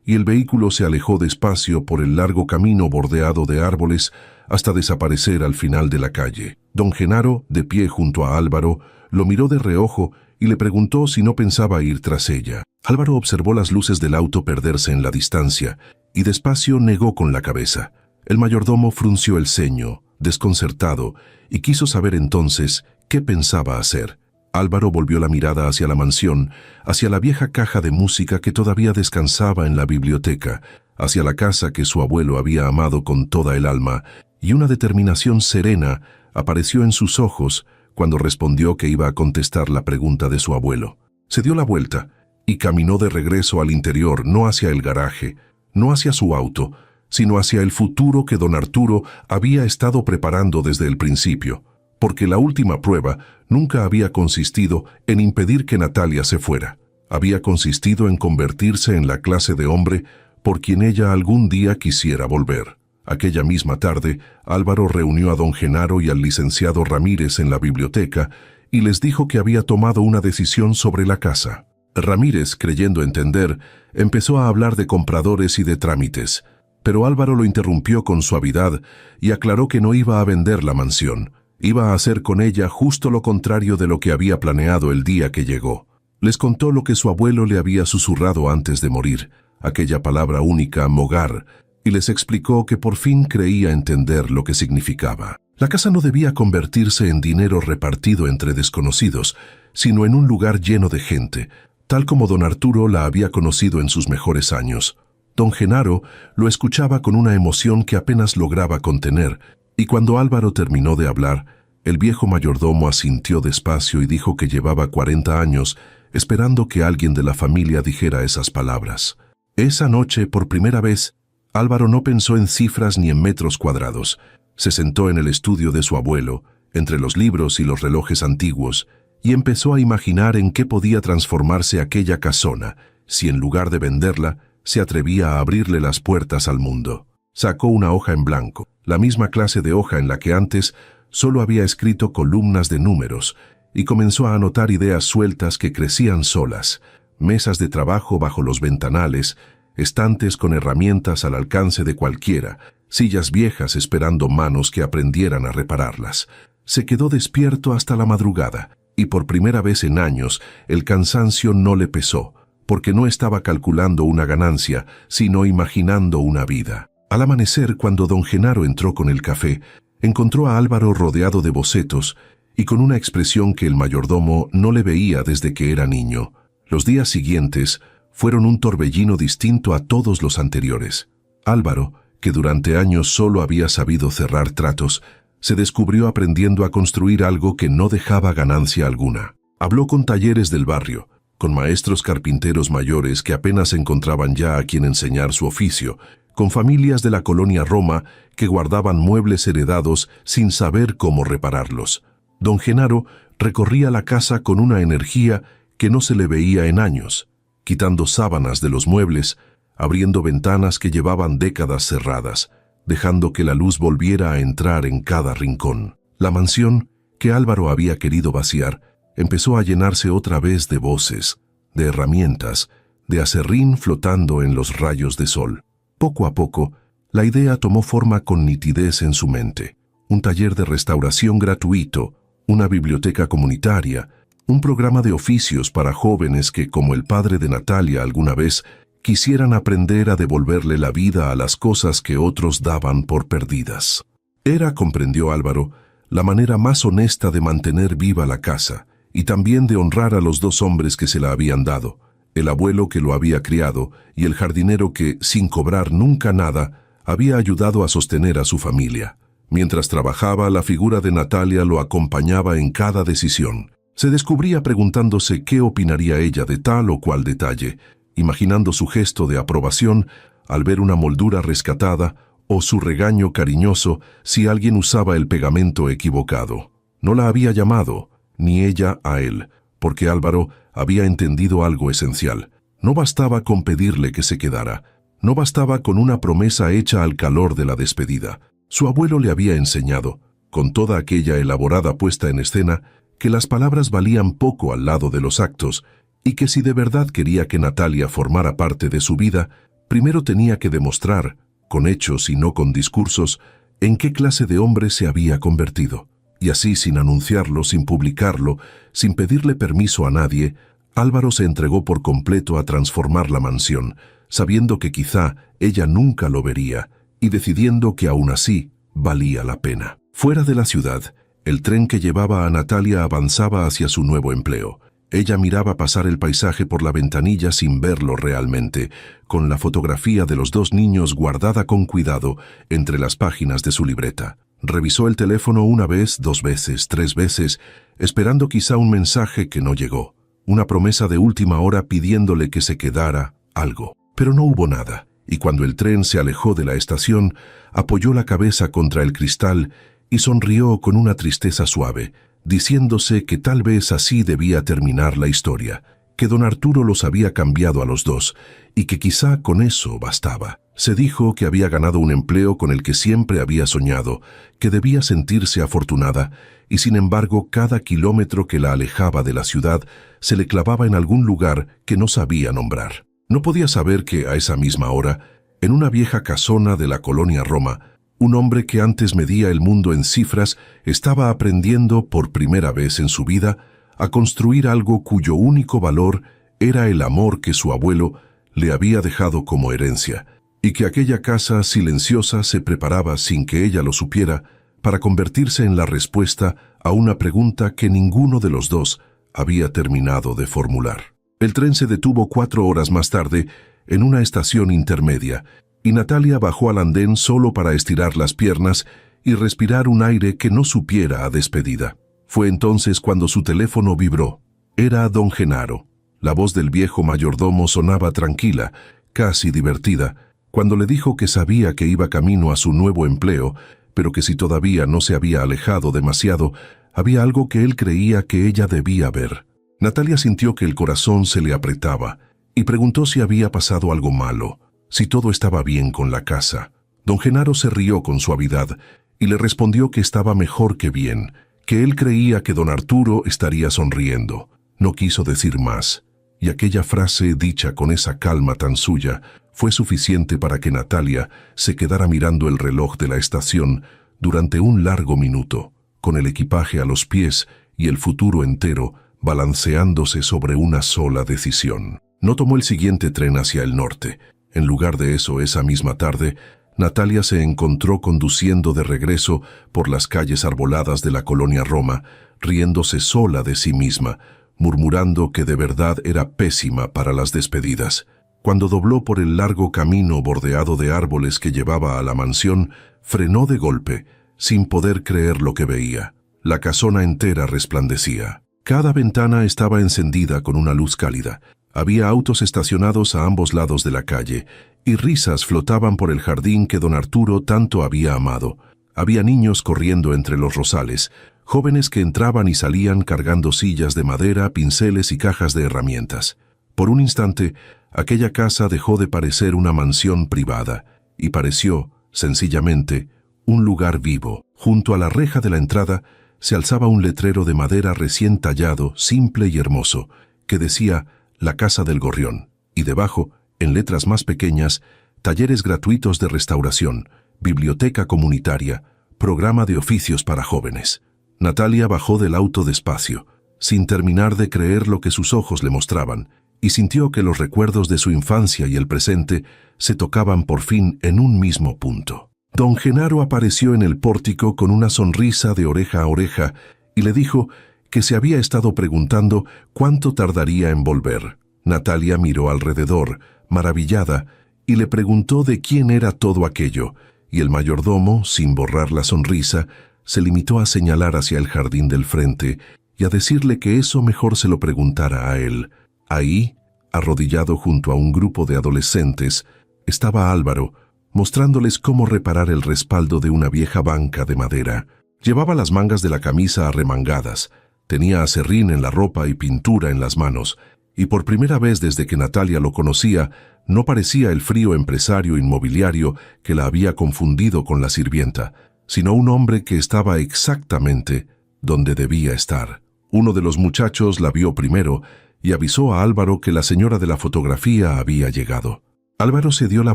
y el vehículo se alejó despacio por el largo camino bordeado de árboles hasta desaparecer al final de la calle. Don Genaro, de pie junto a Álvaro, lo miró de reojo y le preguntó si no pensaba ir tras ella. Álvaro observó las luces del auto perderse en la distancia y despacio negó con la cabeza. El mayordomo frunció el ceño, desconcertado, y quiso saber entonces qué pensaba hacer. Álvaro volvió la mirada hacia la mansión, hacia la vieja caja de música que todavía descansaba en la biblioteca, hacia la casa que su abuelo había amado con toda el alma, y una determinación serena apareció en sus ojos cuando respondió que iba a contestar la pregunta de su abuelo. Se dio la vuelta y caminó de regreso al interior, no hacia el garaje, no hacia su auto, sino hacia el futuro que don Arturo había estado preparando desde el principio. porque la última prueba nunca había consistido en impedir que Natalia se fuera. Había consistido en convertirse en la clase de hombre por quien ella algún día quisiera volver. Aquella misma tarde, Álvaro reunió a don Genaro y al licenciado Ramírez en la biblioteca y les dijo que había tomado una decisión sobre la casa. Ramírez, creyendo entender, empezó a hablar de compradores y de trámites, pero Álvaro lo interrumpió con suavidad y aclaró que no iba a vender la mansión. Iba a hacer con ella justo lo contrario de lo que había planeado el día que llegó. Les contó lo que su abuelo le había susurrado antes de morir, aquella palabra única, mogar, y les explicó que por fin creía entender lo que significaba. La casa no debía convertirse en dinero repartido entre desconocidos, sino en un lugar lleno de gente, tal como don Arturo la había conocido en sus mejores años. Don Genaro lo escuchaba con una emoción que apenas lograba contener, y cuando Álvaro terminó de hablar, el viejo mayordomo asintió despacio y dijo que llevaba 40 años esperando que alguien de la familia dijera esas palabras. Esa noche, por primera vez, Álvaro no pensó en cifras ni en metros cuadrados. Se sentó en el estudio de su abuelo, entre los libros y los relojes antiguos, y empezó a imaginar en qué podía transformarse aquella casona, si en lugar de venderla, se atrevía a abrirle las puertas al mundo. Sacó una hoja en blanco, la misma clase de hoja en la que antes solo había escrito columnas de números, y comenzó a anotar ideas sueltas que crecían solas, mesas de trabajo bajo los ventanales, estantes con herramientas al alcance de cualquiera, sillas viejas esperando manos que aprendieran a repararlas. Se quedó despierto hasta la madrugada, y por primera vez en años el cansancio no le pesó, porque no estaba calculando una ganancia, sino imaginando una vida. Al amanecer, cuando don Genaro entró con el café, encontró a Álvaro rodeado de bocetos y con una expresión que el mayordomo no le veía desde que era niño. Los días siguientes fueron un torbellino distinto a todos los anteriores. Álvaro, que durante años solo había sabido cerrar tratos, se descubrió aprendiendo a construir algo que no dejaba ganancia alguna. Habló con talleres del barrio, con maestros carpinteros mayores que apenas encontraban ya a quien enseñar su oficio, con familias de la colonia Roma que guardaban muebles heredados sin saber cómo repararlos. Don Genaro recorría la casa con una energía que no se le veía en años, quitando sábanas de los muebles, abriendo ventanas que llevaban décadas cerradas, dejando que la luz volviera a entrar en cada rincón. La mansión, que Álvaro había querido vaciar, empezó a llenarse otra vez de voces, de herramientas, de aserrín flotando en los rayos de sol. Poco a poco, la idea tomó forma con nitidez en su mente. Un taller de restauración gratuito, una biblioteca comunitaria, un programa de oficios para jóvenes que, como el padre de Natalia alguna vez, quisieran aprender a devolverle la vida a las cosas que otros daban por perdidas. Era, comprendió Álvaro, la manera más honesta de mantener viva la casa y también de honrar a los dos hombres que se la habían dado, el abuelo que lo había criado y el jardinero que, sin cobrar nunca nada, había ayudado a sostener a su familia. Mientras trabajaba, la figura de Natalia lo acompañaba en cada decisión. Se descubría preguntándose qué opinaría ella de tal o cual detalle, imaginando su gesto de aprobación al ver una moldura rescatada o su regaño cariñoso si alguien usaba el pegamento equivocado. No la había llamado, ni ella a él, porque Álvaro había entendido algo esencial. No bastaba con pedirle que se quedara, no bastaba con una promesa hecha al calor de la despedida. Su abuelo le había enseñado, con toda aquella elaborada puesta en escena, que las palabras valían poco al lado de los actos, y que si de verdad quería que Natalia formara parte de su vida, primero tenía que demostrar, con hechos y no con discursos, en qué clase de hombre se había convertido. Y así, sin anunciarlo, sin publicarlo, sin pedirle permiso a nadie, Álvaro se entregó por completo a transformar la mansión, sabiendo que quizá ella nunca lo vería, y decidiendo que aún así valía la pena. Fuera de la ciudad, el tren que llevaba a Natalia avanzaba hacia su nuevo empleo. Ella miraba pasar el paisaje por la ventanilla sin verlo realmente, con la fotografía de los dos niños guardada con cuidado entre las páginas de su libreta. Revisó el teléfono una vez, 2 veces, 3 veces, esperando quizá un mensaje que no llegó, una promesa de última hora pidiéndole que se quedara algo. Pero no hubo nada, y cuando el tren se alejó de la estación, apoyó la cabeza contra el cristal y sonrió con una tristeza suave, diciéndose que tal vez así debía terminar la historia, que don Arturo los había cambiado a los dos y que quizá con eso bastaba. Se dijo que había ganado un empleo con el que siempre había soñado, que debía sentirse afortunada, y sin embargo cada kilómetro que la alejaba de la ciudad se le clavaba en algún lugar que no sabía nombrar. No podía saber que a esa misma hora, en una vieja casona de la colonia Roma, un hombre que antes medía el mundo en cifras estaba aprendiendo por primera vez en su vida a construir algo cuyo único valor era el amor que su abuelo le había dejado como herencia, y que aquella casa silenciosa se preparaba sin que ella lo supiera para convertirse en la respuesta a una pregunta que ninguno de los dos había terminado de formular. El tren se detuvo 4 horas más tarde en una estación intermedia, y Natalia bajó al andén solo para estirar las piernas y respirar un aire que no supiera a despedida. Fue entonces cuando su teléfono vibró. Era don Genaro. La voz del viejo mayordomo sonaba tranquila, casi divertida, cuando le dijo que sabía que iba camino a su nuevo empleo, pero que si todavía no se había alejado demasiado, había algo que él creía que ella debía ver. Natalia sintió que el corazón se le apretaba y preguntó si había pasado algo malo, si todo estaba bien con la casa. Don Genaro se rió con suavidad y le respondió que estaba mejor que bien, que él creía que don Arturo estaría sonriendo. No quiso decir más, y aquella frase dicha con esa calma tan suya fue suficiente para que Natalia se quedara mirando el reloj de la estación durante un largo minuto, con el equipaje a los pies y el futuro entero balanceándose sobre una sola decisión. No tomó el siguiente tren hacia el norte. En lugar de eso, esa misma tarde, Natalia se encontró conduciendo de regreso por las calles arboladas de la colonia Roma, riéndose sola de sí misma, murmurando que de verdad era pésima para las despedidas. Cuando dobló por el largo camino bordeado de árboles que llevaba a la mansión, frenó de golpe, sin poder creer lo que veía. La casona entera resplandecía. Cada ventana estaba encendida con una luz cálida. Había autos estacionados a ambos lados de la calle, y risas flotaban por el jardín que don Arturo tanto había amado. Había niños corriendo entre los rosales, jóvenes que entraban y salían cargando sillas de madera, pinceles y cajas de herramientas. Por un instante, aquella casa dejó de parecer una mansión privada, y pareció, sencillamente, un lugar vivo. Junto a la reja de la entrada se alzaba un letrero de madera recién tallado, simple y hermoso, que decía «La Casa del Gorrión», y debajo, en letras más pequeñas, talleres gratuitos de restauración, biblioteca comunitaria, programa de oficios para jóvenes. Natalia bajó del auto despacio, sin terminar de creer lo que sus ojos le mostraban, y sintió que los recuerdos de su infancia y el presente se tocaban por fin en un mismo punto. Don Genaro apareció en el pórtico con una sonrisa de oreja a oreja y le dijo que se había estado preguntando cuánto tardaría en volver. Natalia miró alrededor, maravillada, y le preguntó de quién era todo aquello, y el mayordomo, sin borrar la sonrisa, se limitó a señalar hacia el jardín del frente y a decirle que eso mejor se lo preguntara a él. Ahí, arrodillado junto a un grupo de adolescentes, estaba Álvaro, mostrándoles cómo reparar el respaldo de una vieja banca de madera. Llevaba las mangas de la camisa arremangadas, tenía aserrín en la ropa y pintura en las manos, y por primera vez desde que Natalia lo conocía, no parecía el frío empresario inmobiliario que la había confundido con la sirvienta, sino un hombre que estaba exactamente donde debía estar. Uno de los muchachos la vio primero y avisó a Álvaro que la señora de la fotografía había llegado. Álvaro se dio la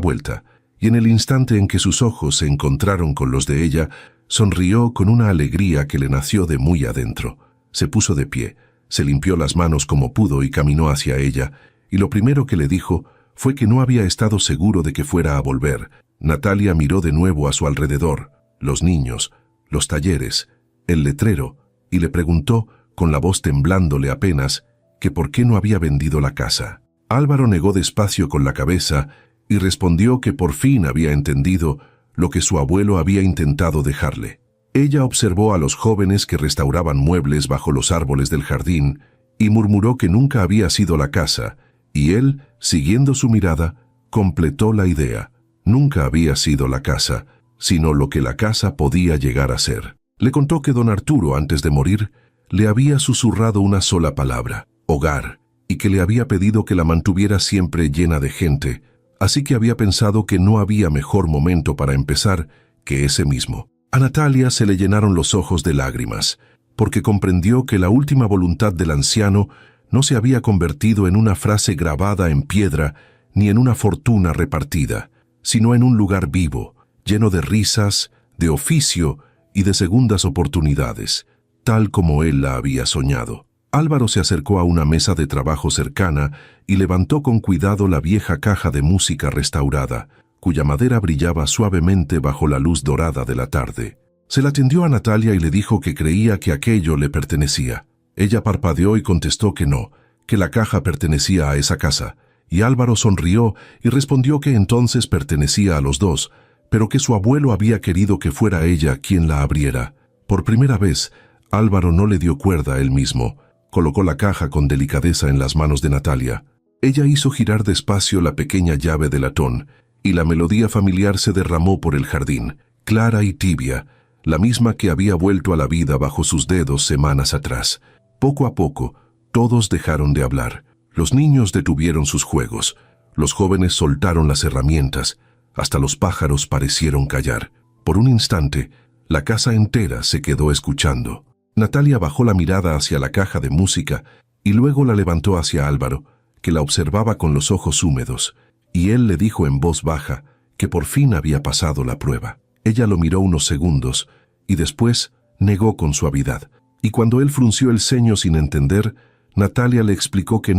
vuelta, y en el instante en que sus ojos se encontraron con los de ella, sonrió con una alegría que le nació de muy adentro. Se puso de pie, se limpió las manos como pudo y caminó hacia ella, y lo primero que le dijo fue que no había estado seguro de que fuera a volver. Natalia miró de nuevo a su alrededor, los niños, los talleres, el letrero, y le preguntó, con la voz temblándole apenas, que por qué no había vendido la casa. Álvaro negó despacio con la cabeza y respondió que por fin había entendido lo que su abuelo había intentado dejarle. Ella observó a los jóvenes que restauraban muebles bajo los árboles del jardín y murmuró que nunca había sido la casa, y él, siguiendo su mirada, completó la idea. Nunca había sido la casa, sino lo que la casa podía llegar a ser. Le contó que don Arturo, antes de morir, le había susurrado una sola palabra, hogar, y que le había pedido que la mantuviera siempre llena de gente, así que había pensado que no había mejor momento para empezar que ese mismo. A Natalia se le llenaron los ojos de lágrimas, porque comprendió que la última voluntad del anciano no se había convertido en una frase grabada en piedra ni en una fortuna repartida, sino en un lugar vivo, lleno de risas, de oficio y de segundas oportunidades, tal como él la había soñado. Álvaro se acercó a una mesa de trabajo cercana y levantó con cuidado la vieja caja de música restaurada, cuya madera brillaba suavemente bajo la luz dorada de la tarde. Se la tendió a Natalia y le dijo que creía que aquello le pertenecía. Ella parpadeó y contestó que no, que la caja pertenecía a esa casa, y Álvaro sonrió y respondió que entonces pertenecía a los dos, pero que su abuelo había querido que fuera ella quien la abriera. Por primera vez, Álvaro no le dio cuerda él mismo. Colocó la caja con delicadeza en las manos de Natalia. Ella hizo girar despacio la pequeña llave de latón, y la melodía familiar se derramó por el jardín, clara y tibia, la misma que había vuelto a la vida bajo sus dedos semanas atrás. Poco a poco, todos dejaron de hablar. Los niños detuvieron sus juegos. Los jóvenes soltaron las herramientas. Hasta los pájaros parecieron callar. Por un instante, la casa entera se quedó escuchando. Natalia bajó la mirada hacia la caja de música y luego la levantó hacia Álvaro, que la observaba con los ojos húmedos, y él le dijo en voz baja que por fin había pasado la prueba. Ella lo miró unos segundos y después negó con suavidad, y cuando él frunció el ceño sin entender, Natalia le explicó que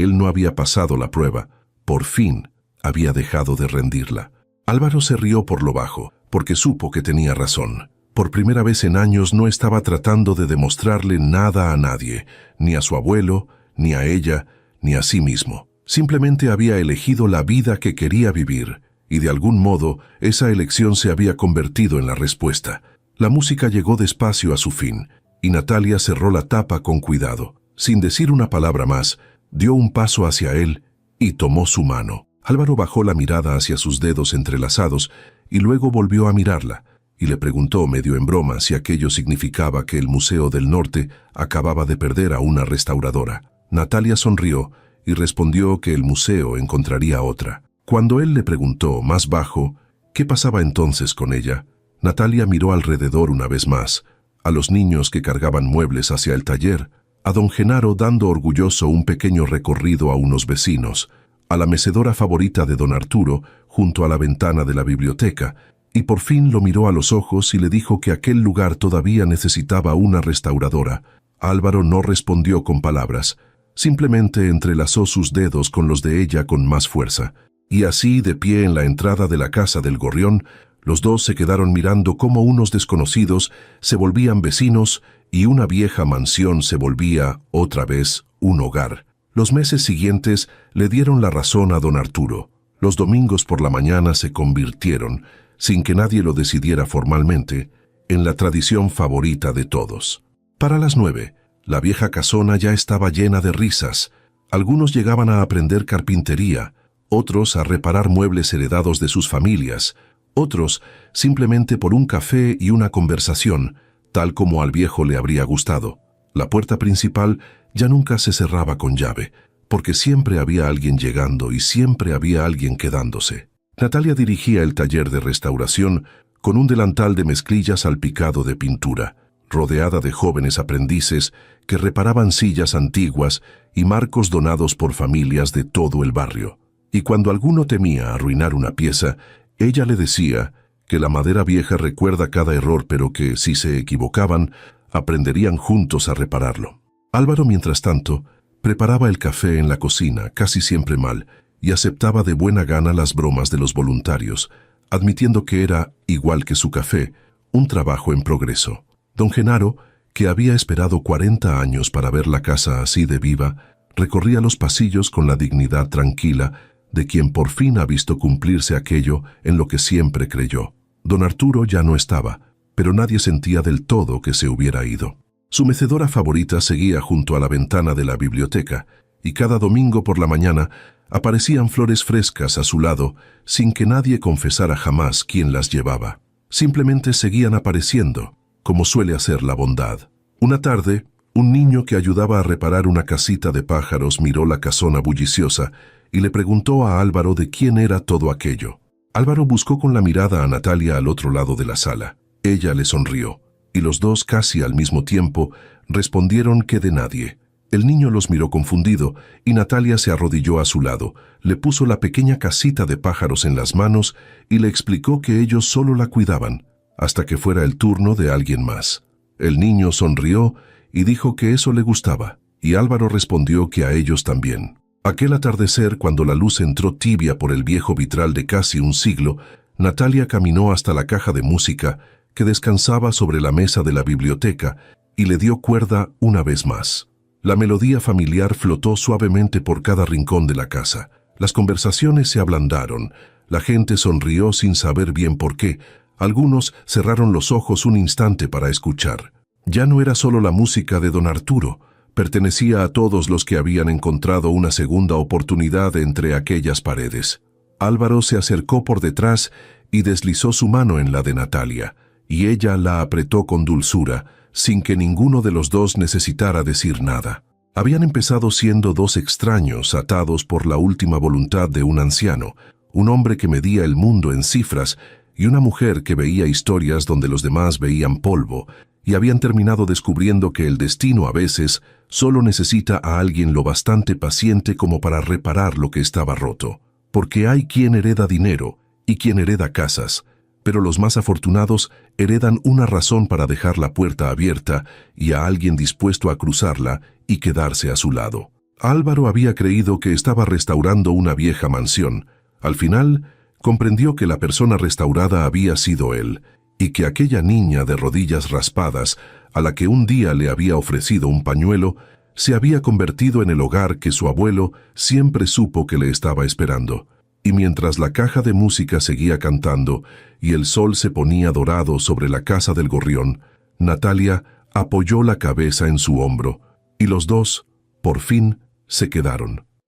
él no había pasado la prueba. Por fin había dejado de rendirla. Álvaro se rió por lo bajo, porque supo que tenía razón. Por primera vez en años no estaba tratando de demostrarle nada a nadie, ni a su abuelo, ni a ella, ni a sí mismo. Simplemente había elegido la vida que quería vivir, y de algún modo esa elección se había convertido en la respuesta. La música llegó despacio a su fin, y Natalia cerró la tapa con cuidado. Sin decir una palabra más, dio un paso hacia él y tomó su mano. Álvaro bajó la mirada hacia sus dedos entrelazados y luego volvió a mirarla, y le preguntó medio en broma si aquello significaba que el Museo del Norte acababa de perder a una restauradora. Natalia sonrió y respondió que el museo encontraría otra. Cuando él le preguntó, más bajo, qué pasaba entonces con ella, Natalia miró alrededor una vez más, a los niños que cargaban muebles hacia el taller, a don Genaro dando orgulloso un pequeño recorrido a unos vecinos, a la mecedora favorita de don Arturo junto a la ventana de la biblioteca, y por fin lo miró a los ojos y le dijo que aquel lugar todavía necesitaba una restauradora. Álvaro no respondió con palabras, simplemente entrelazó sus dedos con los de ella con más fuerza, y así, de pie en la entrada de la casa del Gorrión, los dos se quedaron mirando cómo unos desconocidos se volvían vecinos y una vieja mansión se volvía, otra vez, un hogar. Los meses siguientes le dieron la razón a don Arturo. Los domingos por la mañana se convirtieron, sin que nadie lo decidiera formalmente, en la tradición favorita de todos. Para las 9, la vieja casona ya estaba llena de risas. Algunos llegaban a aprender carpintería, otros a reparar muebles heredados de sus familias, otros simplemente por un café y una conversación, tal como al viejo le habría gustado. La puerta principal ya nunca se cerraba con llave, porque siempre había alguien llegando y siempre había alguien quedándose. Natalia dirigía el taller de restauración con un delantal de mezclilla salpicado de pintura, rodeada de jóvenes aprendices que reparaban sillas antiguas y marcos donados por familias de todo el barrio. Y cuando alguno temía arruinar una pieza, ella le decía que la madera vieja recuerda cada error, pero que, si se equivocaban, aprenderían juntos a repararlo. Álvaro, mientras tanto, preparaba el café en la cocina, casi siempre mal, y aceptaba de buena gana las bromas de los voluntarios, admitiendo que era, igual que su café, un trabajo en progreso. Don Genaro, que había esperado 40 años para ver la casa así de viva, recorría los pasillos con la dignidad tranquila de quien por fin ha visto cumplirse aquello en lo que siempre creyó. Don Arturo ya no estaba, pero nadie sentía del todo que se hubiera ido. Su mecedora favorita seguía junto a la ventana de la biblioteca, y cada domingo por la mañana aparecían flores frescas a su lado, sin que nadie confesara jamás quién las llevaba. Simplemente seguían apareciendo, como suele hacer la bondad. Una tarde, un niño que ayudaba a reparar una casita de pájaros miró la casona bulliciosa y le preguntó a Álvaro de quién era todo aquello. Álvaro buscó con la mirada a Natalia al otro lado de la sala. Ella le sonrió, y los dos casi al mismo tiempo respondieron que de nadie. El niño los miró confundido y Natalia se arrodilló a su lado, le puso la pequeña casita de pájaros en las manos y le explicó que ellos solo la cuidaban, hasta que fuera el turno de alguien más. El niño sonrió y dijo que eso le gustaba, y Álvaro respondió que a ellos también. Aquel atardecer, cuando la luz entró tibia por el viejo vitral de casi un siglo, Natalia caminó hasta la caja de música que descansaba sobre la mesa de la biblioteca y le dio cuerda una vez más. La melodía familiar flotó suavemente por cada rincón de la casa. Las conversaciones se ablandaron, la gente sonrió sin saber bien por qué, algunos cerraron los ojos un instante para escuchar. Ya no era solo la música de don Arturo, pertenecía a todos los que habían encontrado una segunda oportunidad entre aquellas paredes. Álvaro se acercó por detrás y deslizó su mano en la de Natalia, y ella la apretó con dulzura, sin que ninguno de los dos necesitara decir nada. Habían empezado siendo dos extraños atados por la última voluntad de un anciano, un hombre que medía el mundo en cifras y una mujer que veía historias donde los demás veían polvo, y habían terminado descubriendo que el destino a veces solo necesita a alguien lo bastante paciente como para reparar lo que estaba roto. Porque hay quien hereda dinero y quien hereda casas, pero los más afortunados heredan una razón para dejar la puerta abierta y a alguien dispuesto a cruzarla y quedarse a su lado. Álvaro había creído que estaba restaurando una vieja mansión. Al final, comprendió que la persona restaurada había sido él, y que aquella niña de rodillas raspadas, a la que un día le había ofrecido un pañuelo, se había convertido en el hogar que su abuelo siempre supo que le estaba esperando. Y mientras la caja de música seguía cantando y el sol se ponía dorado sobre la casa del gorrión, Natalia apoyó la cabeza en su hombro, y los dos, por fin, se quedaron.